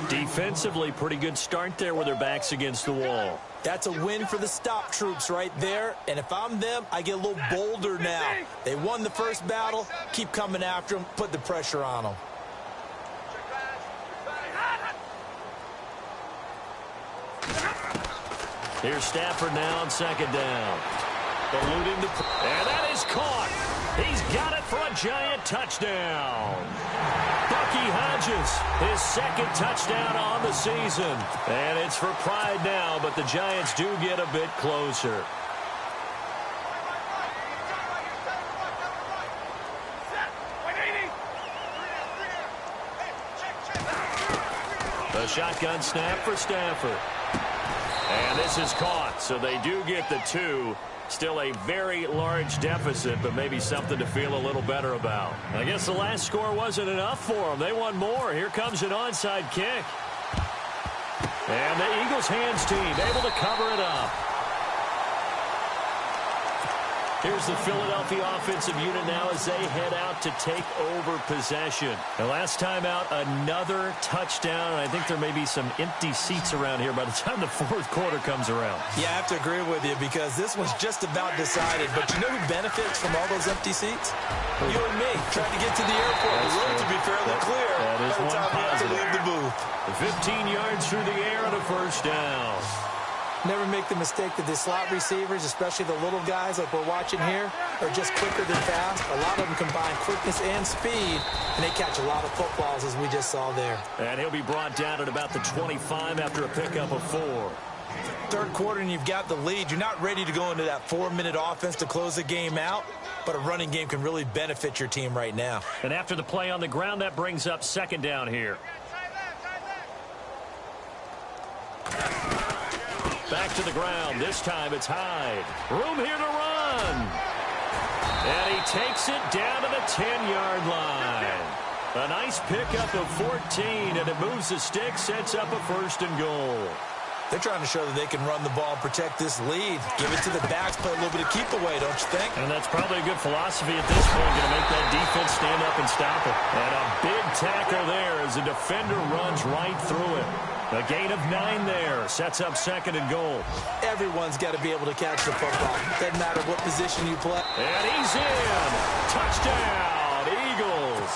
Defensively, pretty good start there with their backs against the wall. That's a win for the stop troops right there. And if I'm them, I get a little bolder now. They won the first battle. Keep coming after them. Put the pressure on them. Here's Stafford now on second down. Eluding the... And that is caught. He's got it for a giant touchdown. Bucky Hodges, his second touchdown on the season. And it's for pride now, but the Giants do get a bit closer. The shotgun snap for Stafford. And this is caught, so they do get the 2. Still a very large deficit, but maybe something to feel a little better about. I guess the last score wasn't enough for them. They want more. Here comes an onside kick. And the Eagles hands team able to cover it up. Here's the Philadelphia offensive unit now as they head out to take over possession. The last time out, another touchdown. And I think there may be some empty seats around here by the time the fourth quarter comes around. Yeah, I have to agree with you because this one's just about decided. But you know who benefits from all those empty seats? You and me, trying to get to the airport. The road to be fairly clear that is by the time we have to leave the booth. 15 yards through the air and a first down. Never make the mistake that the slot receivers, especially the little guys like we're watching here, are just quicker than fast. A lot of them combine quickness and speed, and they catch a lot of footballs, as we just saw there. And he'll be brought down at about the 25 after a pickup of 4. Third quarter, and you've got the lead. You're not ready to go into that 4-minute offense to close the game out, but a running game can really benefit your team right now. And after the play on the ground, that brings up second down here. Back to the ground. This time it's Hyde. Room here to run. And he takes it down to the 10-yard line. A nice pickup of 14, and it moves the stick, sets up a first and goal. They're trying to show that they can run the ball and protect this lead. Give it to the backs, play a little bit of keep away, don't you think? And that's probably a good philosophy at this point, going to make that defense stand up and stop it. And a big tackle there as the defender runs right through it. A gain of 9 there. Sets up second and goal. Everyone's got to be able to catch the football. Doesn't matter what position you play. And he's in. Touchdown, Eagles.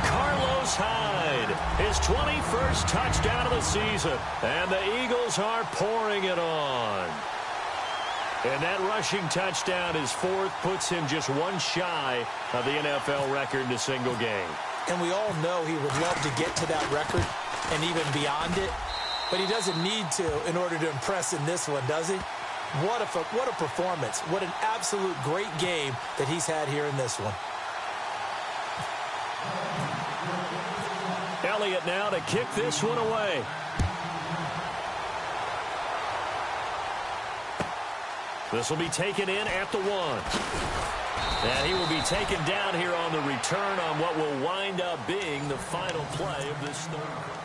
Carlos Hyde, his 21st touchdown of the season. And the Eagles are pouring it on. And that rushing touchdown, his fourth, puts him just one shy of the NFL record in a single game. And we all know he would love to get to that record and even beyond it, but he doesn't need to in order to impress in this one, does he? What a performance. What an absolute great game that he's had here in this one. Elliott now to kick this one away. This will be taken in at the 1. And he will be taken down here on the return on what will wind up being the final play of this third quarter.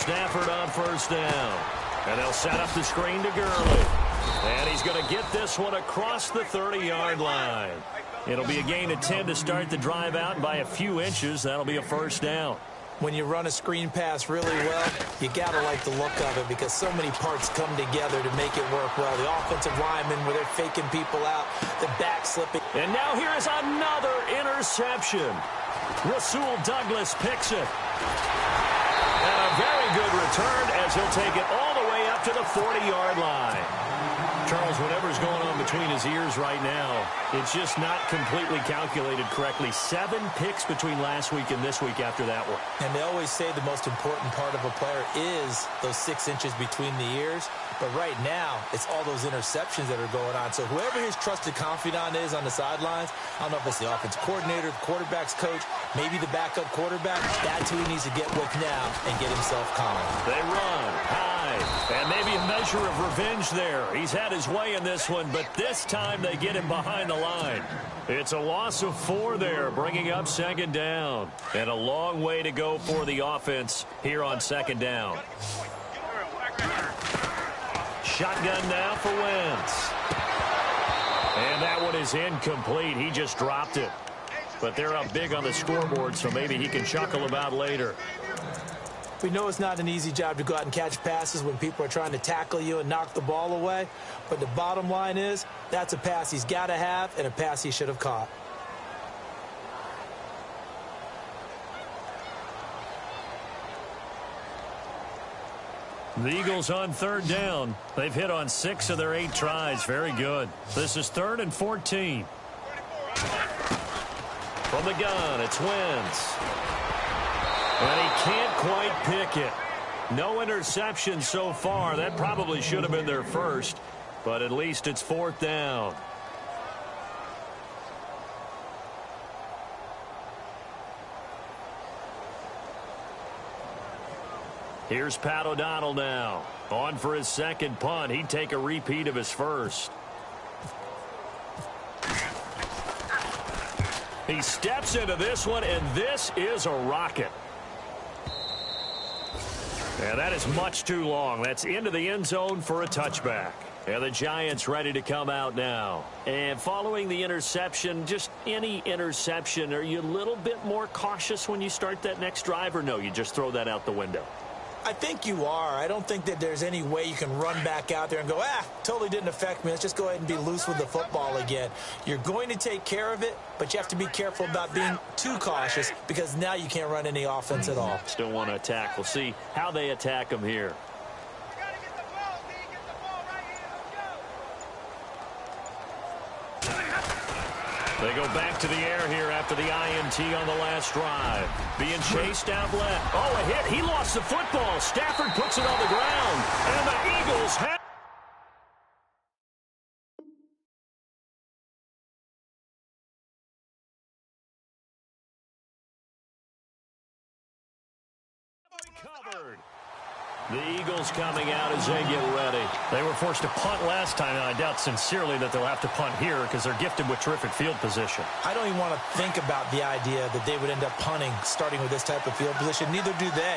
Stafford on first down. And they'll set up the screen to Gurley. And he's going to get this one across the 30-yard line. It'll be a gain of 10 to start the drive out. By a few inches, that'll be a first down. When you run a screen pass really well, you got to like the look of it because so many parts come together to make it work well. The offensive linemen where they're faking people out, the back slipping. And now here is another interception. Rasul Douglas picks it. And a very good return as he'll take it all the way up to the 40-yard line. Charles, whatever's going on between his ears right now, it's just not completely calculated correctly. 7 picks between last week and this week after that one. And they always say the most important part of a player is those 6 inches between the ears. But right now, it's all those interceptions that are going on. So whoever his trusted confidant is on the sidelines, I don't know if it's the offensive coordinator, the quarterback's coach, maybe the backup quarterback, that's who he needs to get with now and get himself calm. They run high, and maybe a measure of revenge there. He's had his way in this one, but this time they get him behind the line. It's a loss of 4 there, bringing up second down. And a long way to go for the offense here on second down. Shotgun now for Wentz. And that one is incomplete. He just dropped it. But they're up big on the scoreboard, so maybe he can chuckle about later. We know it's not an easy job to go out and catch passes when people are trying to tackle you and knock the ball away. But the bottom line is, that's a pass he's got to have and a pass he should have caught. The Eagles on third down. They've hit on 6 of their 8 tries. Very good. This is 3rd and 14. From the gun, it's Wentz. And he can't quite pick it. No interception so far. That probably should have been their first, but at least it's 4th down. Here's Pat O'Donnell now. On for his second punt. He'd take a repeat of his first. He steps into this one, and this is a rocket. And that is much too long. That's into the end zone for a touchback. And the Giants ready to come out now. And following the interception, just any interception, are you a little bit more cautious when you start that next drive, or no, you just throw that out the window? I think you are. I don't think that there's any way you can run back out there and go, totally didn't affect me. Let's just go ahead and be loose with the football again. You're going to take care of it, but you have to be careful about being too cautious because now you can't run any offense at all. Still want to attack. We'll see how they attack him here. They go back to the air here after the INT on the last drive. Being chased out left. Oh, a hit. He lost the football. Stafford puts it on the ground. And the Eagles have... covered. The Eagles coming out as they get ready. They were forced to punt last time, and I doubt sincerely that they'll have to punt here because they're gifted with terrific field position. I don't even want to think about the idea that they would end up punting starting with this type of field position. Neither do they.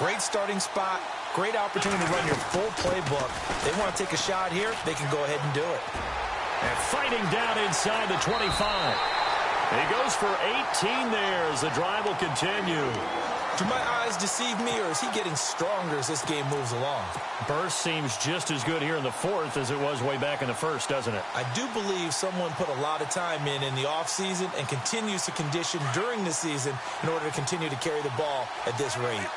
Great starting spot, great opportunity to run your full playbook. They want to take a shot here, they can go ahead and do it. And fighting down inside the 25. He goes for 18 there as the drive will continue. Do my eyes deceive me, or is he getting stronger as this game moves along? Burst seems just as good here in the fourth as it was way back in the first, doesn't it? I do believe someone put a lot of time in the offseason and continues to condition during the season in order to continue to carry the ball at this rate.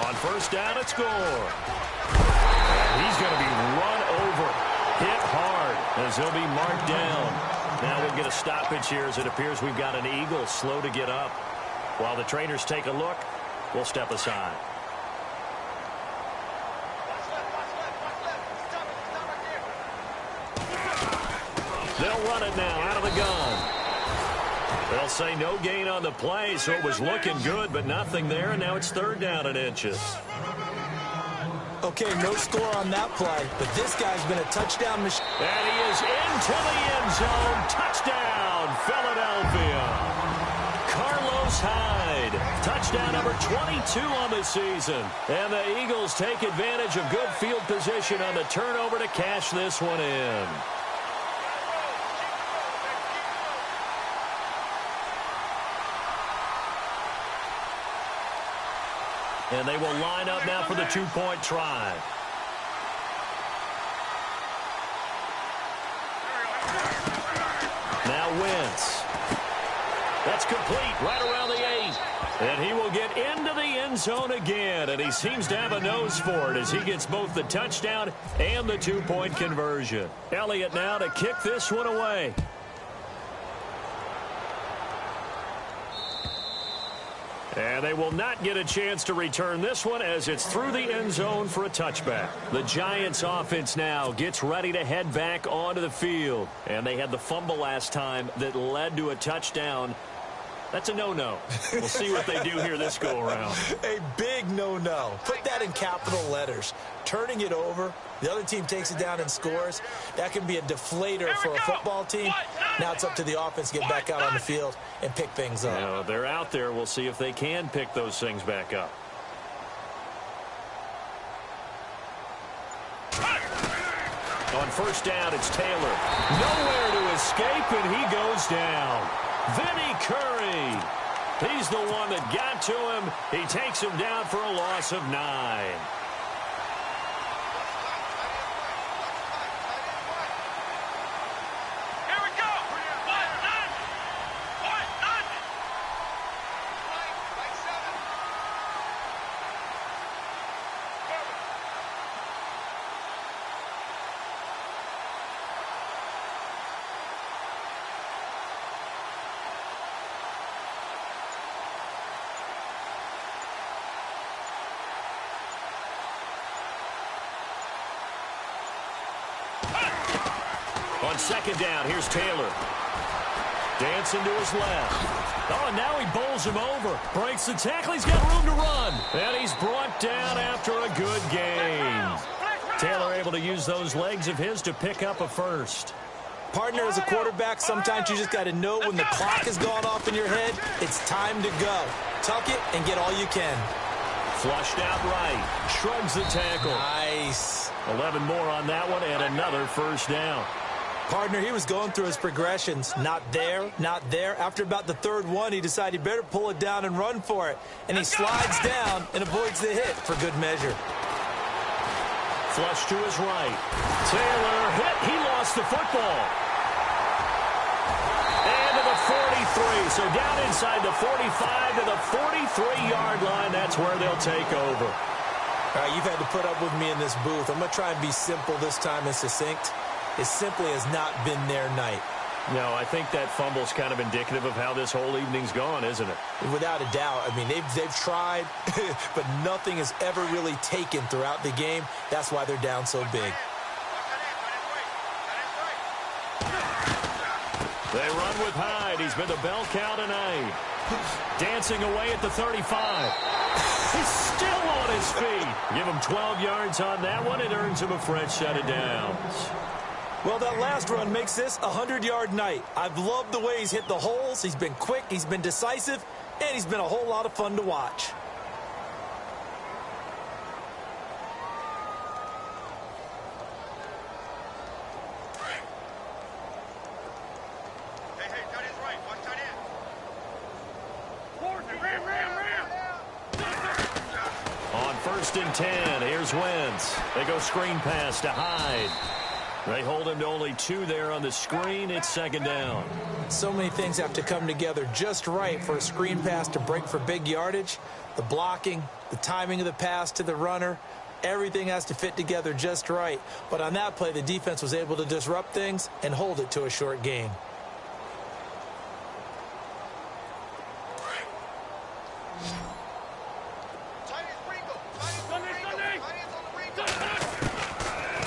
On first down, it's Gore. And he's going to be run over, hit hard as he'll be marked down. Now we'll get a stoppage here as it appears we've got an Eagle slow to get up. While the trainers take a look, we'll step aside. They'll run it now out of the gun. They'll say no gain on the play, so it was looking good, but nothing there, and now it's third down and inches. Okay, no score on that play, but this guy's been a touchdown machine. And he is into the end zone. Touchdown, Philadelphia. Carlos Hyde. Touchdown number 22 on the season. And the Eagles take advantage of good field position on the turnover to cash this one in. And they will line up now for the two-point try. Now Wentz. That's complete right around the 8. And he will get into the end zone again. And he seems to have a nose for it as he gets both the touchdown and the two-point conversion. Elliott now to kick this one away. And they will not get a chance to return this one as it's through the end zone for a touchback. The Giants offense now gets ready to head back onto the field. And they had the fumble last time that led to a touchdown. That's a no-no. We'll see what they do here this go-around. A big no-no. Put that in capital letters. Turning it over, the other team takes it down and scores. That can be a deflator for a football team. Now it's up to the offense to get back out on the field and pick things up. Now, they're out there. We'll see if they can pick those things back up. On first down, it's Taylor. Nowhere to escape, and he goes down. Vinny Curry. He's the one that got to him. He takes him down for a loss of 9. On second down, here's Taylor. Dancing to his left. Oh, and now he bowls him over. Breaks the tackle. He's got room to run. And he's brought down after a good game. Taylor able to use those legs of his to pick up a first. Partner, as a quarterback, sometimes you just got to know when the clock has gone off in your head, it's time to go. Tuck it and get all you can. Flushed out right. Shrugs the tackle. Nice. 11 more on that one and another first down. Partner, he was going through his progressions. Not there, not there. After about the third one, he decided he better pull it down and run for it. And he slides down and avoids the hit for good measure. Flush to his right. Taylor hit. He lost the football. And to the 43. So down inside the 45 to the 43-yard line. That's where they'll take over. All right, you've had to put up with me in this booth. I'm going to try and be simple this time and succinct. It simply has not been their night. No, I think that fumble's kind of indicative of how this whole evening's gone, isn't it? Without a doubt. I mean, they've tried, but nothing has ever really taken throughout the game. That's why they're down so big. They run with Hyde. He's been the bell cow tonight. Dancing away at the 35. He's still on his feet. Give him 12 yards on that one. It earns him a fresh set of downs. Well, that last run makes this a 100-yard night. I've loved the way he's hit the holes. He's been quick, he's been decisive, and he's been a whole lot of fun to watch. first and 10. Here's Wentz. They go screen pass to Hyde. They hold him to only 2 there on the screen. It's second down. So many things have to come together just right for a screen pass to break for big yardage. The blocking, the timing of the pass to the runner, everything has to fit together just right. But on that play, the defense was able to disrupt things and hold it to a short gain.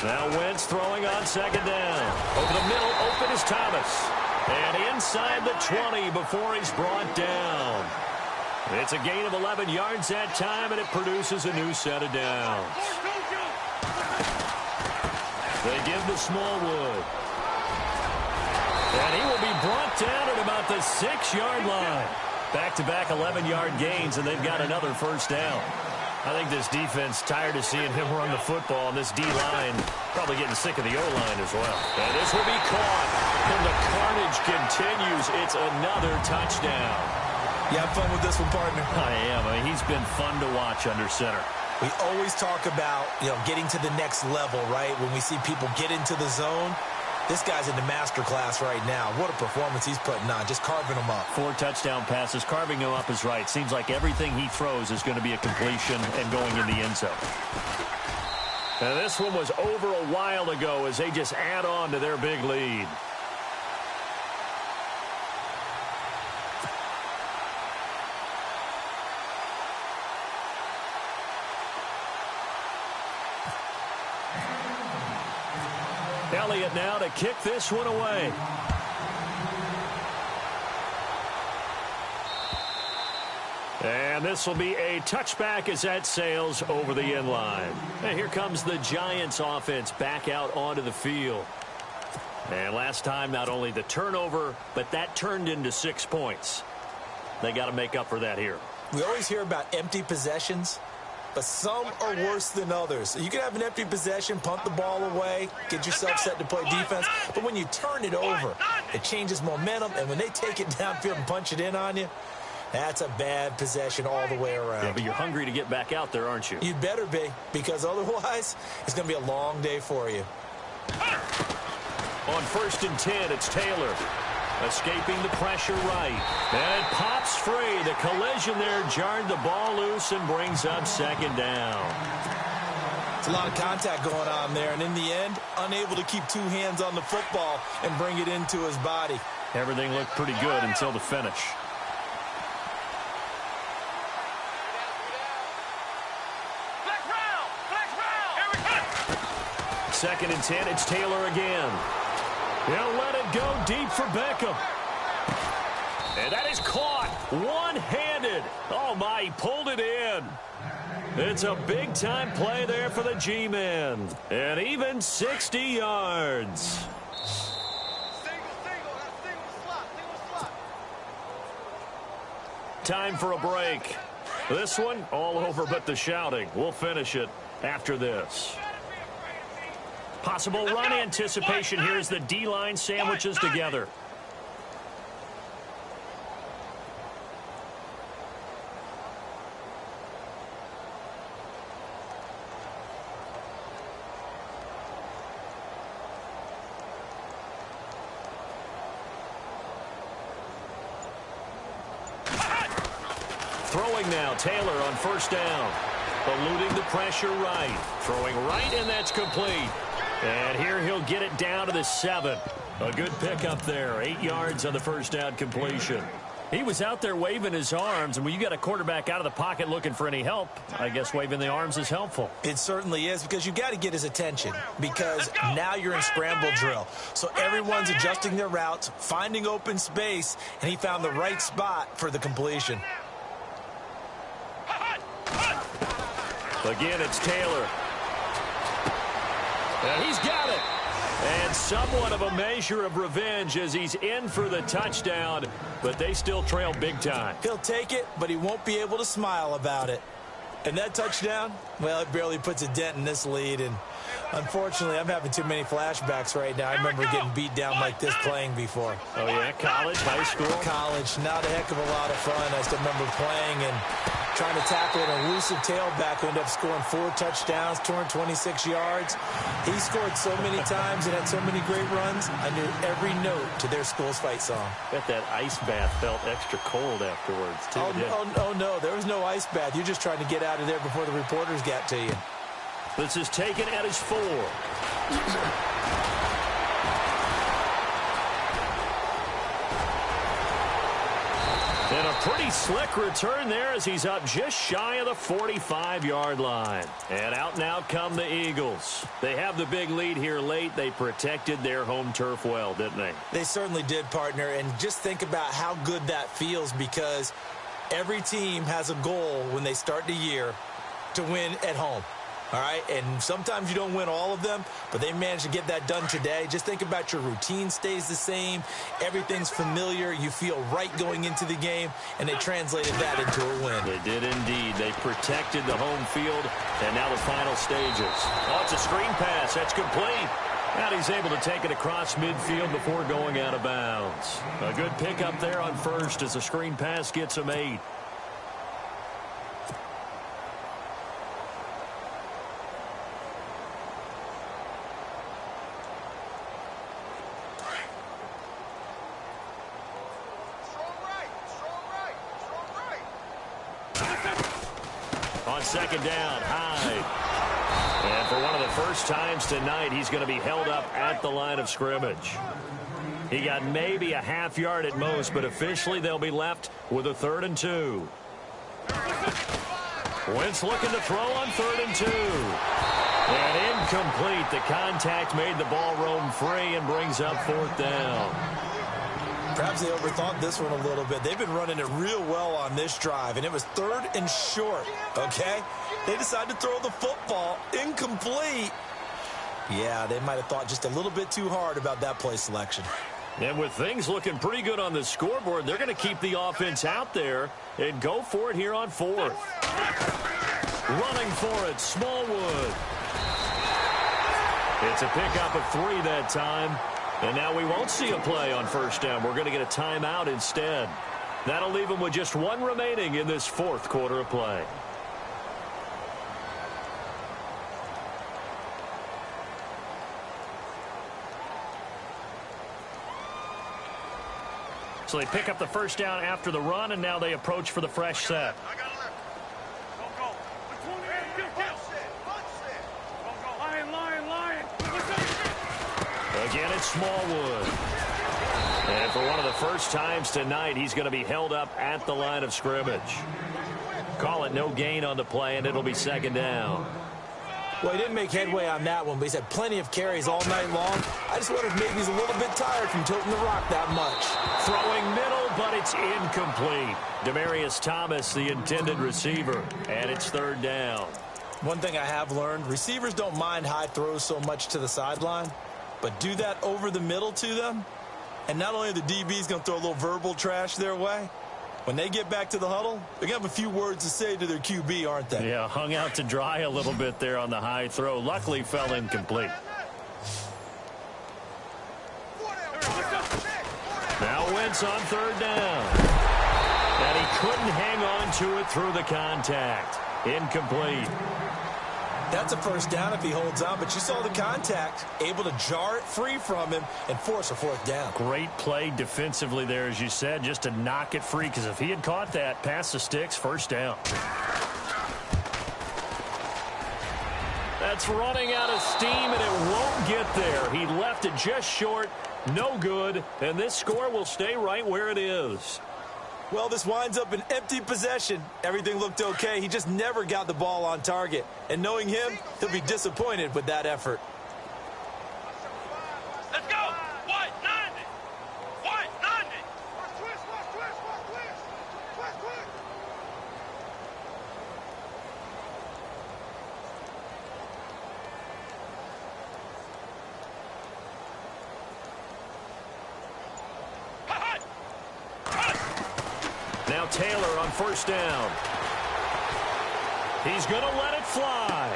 Now Wentz throwing on second down. Over the middle, open is Thomas. And inside the 20 before he's brought down. It's a gain of 11 yards that time, and it produces a new set of downs. They give to Smallwood. And he will be brought down at about the 6-yard line. Back-to-back 11-yard gains, and they've got another first down. I think this defense tired of seeing him run the football, and this D-line probably getting sick of the O-line as well. And this will be caught, and the carnage continues. It's another touchdown. You have fun with this one, partner? I am. I mean, he's been fun to watch under center. We always talk about, getting to the next level, right? When we see people get into the zone, this guy's in the master class right now. What a performance he's putting on, just carving them up. 4 touchdown passes. Carving them up is right. Seems like everything he throws is going to be a completion and going in the end zone. Now, this one was over a while ago as they just add on to their big lead. Elliott now to kick this one away. And this will be a touchback as that sails over the end line. And here comes the Giants offense back out onto the field. And last time, not only the turnover, but that turned into 6 points. They got to make up for that here. We always hear about empty possessions, but some are worse than others. You can have an empty possession, punt the ball away, get yourself set to play defense. But when you turn it over, it changes momentum. And when they take it downfield and punch it in on you, that's a bad possession all the way around. Yeah, but you're hungry to get back out there, aren't you? You'd better be, because otherwise it's going to be a long day for you. On first and 10, it's Taylor. Escaping the pressure right. And it pops free. The collision there jarred the ball loose and brings up second down. It's a lot of contact going on there, and in the end, unable to keep 2 hands on the football and bring it into his body. Everything looked pretty good until the finish. Second and 10, it's Taylor again. He'll let it go deep for Beckham. And that is caught one-handed. Oh, my, he pulled it in. It's a big-time play there for the G-men. And even 60 yards. Time for a break. This one, all over but the shouting. We'll finish it after this. Possible run anticipation here as the D-line sandwiches together. Throwing now, Taylor on first down. Eluding the pressure right. Throwing right, and that's complete. And here he'll get it down to the 7. A good pickup there. 8 yards on the first down completion. He was out there waving his arms, and when you got a quarterback out of the pocket looking for any help, I guess waving the arms is helpful. It certainly is, because you got to get his attention, because now you're in scramble drill. So everyone's adjusting their routes, finding open space, and he found the right spot for the completion. Again, it's Taylor. And he's got it. And somewhat of a measure of revenge as he's in for the touchdown, but they still trail big time. He'll take it, but he won't be able to smile about it. And that touchdown, well, it barely puts a dent in this lead. And unfortunately, I'm having too many flashbacks right now. I remember getting beat down like this playing before. Oh, yeah? College, high school? College, not a heck of a lot of fun. I still remember playing and trying to tackle an elusive tailback who ended up scoring 4 touchdowns, 226 yards. He scored so many times and had so many great runs. I knew every note to their Schools Fight song. Bet that ice bath felt extra cold afterwards, too. Oh, no, there was no ice bath. You're just trying to get out of there before the reporters got to you. This is taken at his 4. And a pretty slick return there as he's up just shy of the 45-yard line. And out now come the Eagles. They have the big lead here late. They protected their home turf well, didn't they? They certainly did, partner. And just think about how good that feels, because every team has a goal when they start the year to win at home. All right, and sometimes you don't win all of them, but they managed to get that done today. Just think about your routine stays the same. Everything's familiar. You feel right going into the game, and they translated that into a win. They did indeed. They protected the home field, and now the final stages. Oh, it's a screen pass. That's complete. And he's able to take it across midfield before going out of bounds. A good pickup there on first as the screen pass gets him 8. On second down, Hyde. And for one of the first times tonight, he's going to be held up at the line of scrimmage. He got maybe a half yard at most, but officially they'll be left with a 3rd and 2. Wentz looking to throw on 3rd and 2. And incomplete. The contact made the ball roam free and brings up 4th down. Perhaps they overthought this one a little bit. They've been running it real well on this drive, and it was 3rd and short, okay? They decided to throw the football incomplete. Yeah, they might have thought just a little bit too hard about that play selection. And with things looking pretty good on the scoreboard, they're going to keep the offense out there and go for it here on 4th. Running for it, Smallwood. It's a pickup of 3 that time. And now we won't see a play on 1st down. We're going to get a timeout instead. That'll leave them with just 1 remaining in this 4th quarter of play. So they pick up the 1st down after the run, and now they approach for the fresh set. Again, it's Smallwood. And for one of the first times tonight, he's going to be held up at the line of scrimmage. Call it no gain on the play, and it'll be 2nd down. Well, he didn't make headway on that one, but he's had plenty of carries all night long. I just wonder if maybe he's a little bit tired from tilting the rock that much. Throwing middle, but it's incomplete. Demaryius Thomas, the intended receiver, and it's 3rd down. One thing I have learned, receivers don't mind high throws so much to the sideline, but do that over the middle to them, and not only are the DBs going to throw a little verbal trash their way, when they get back to the huddle, they're going to have a few words to say to their QB, aren't they? Yeah, hung out to dry a little bit there on the high throw. Luckily, fell incomplete. Now Wentz on 3rd down. And he couldn't hang on to it through the contact. Incomplete. That's a 1st down if he holds on, but you saw the contact, able to jar it free from him and force a 4th down. Great play defensively there, as you said, just to knock it free, because if he had caught that, past the sticks, 1st down. That's running out of steam, and it won't get there. He left it just short, no good, and this score will stay right where it is. Well, this winds up an empty possession. Everything looked okay. He just never got the ball on target. And knowing him, he'll be disappointed with that effort. Let's go. White 90. White 90. Twist. Now Taylor on 1st down. He's going to let it fly.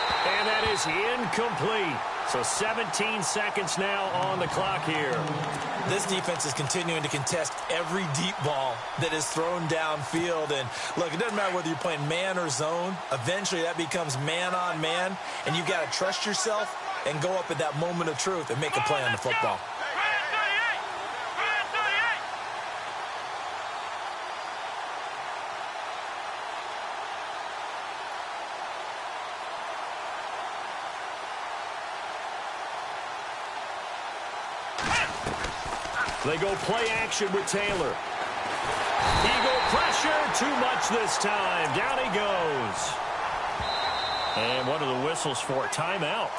And that is incomplete. So 17 seconds now on the clock here. This defense is continuing to contest every deep ball that is thrown downfield. And, look, it doesn't matter whether you're playing man or zone. Eventually, that becomes man-on-man, and you've got to trust yourself and go up at that moment of truth and make a play on the football. They go play action with Taylor. Eagle pressure, too much this time. Down he goes. And what are the whistles for? Timeout.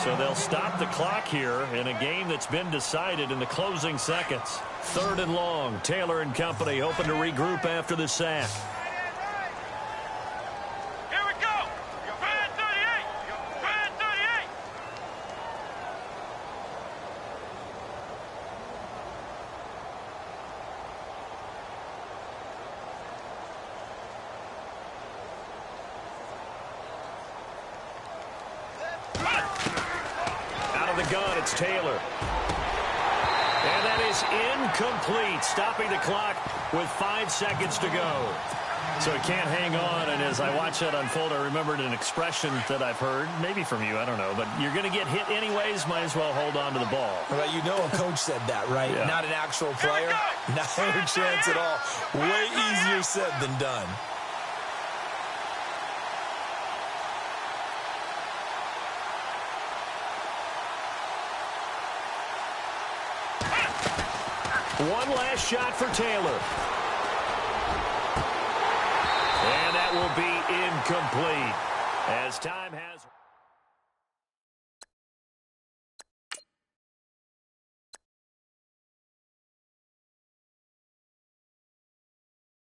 So they'll stop the clock here in a game that's been decided in the closing seconds. 3rd and long. Taylor and company hoping to regroup after the sack. Here we go. Red 38. Red 38. Out of the gun, it's Taylor. And that is incomplete, stopping the clock with 5 seconds to go. So he can't hang on, and as I watch that unfold, I remembered an expression that I've heard, maybe from you, I don't know, but you're going to get hit anyways, might as well hold on to the ball. Well, you know a coach said that, right? Yeah. Not an actual player. Not a chance at all. Way easier said than done. One last shot for Taylor. And that will be incomplete as time has...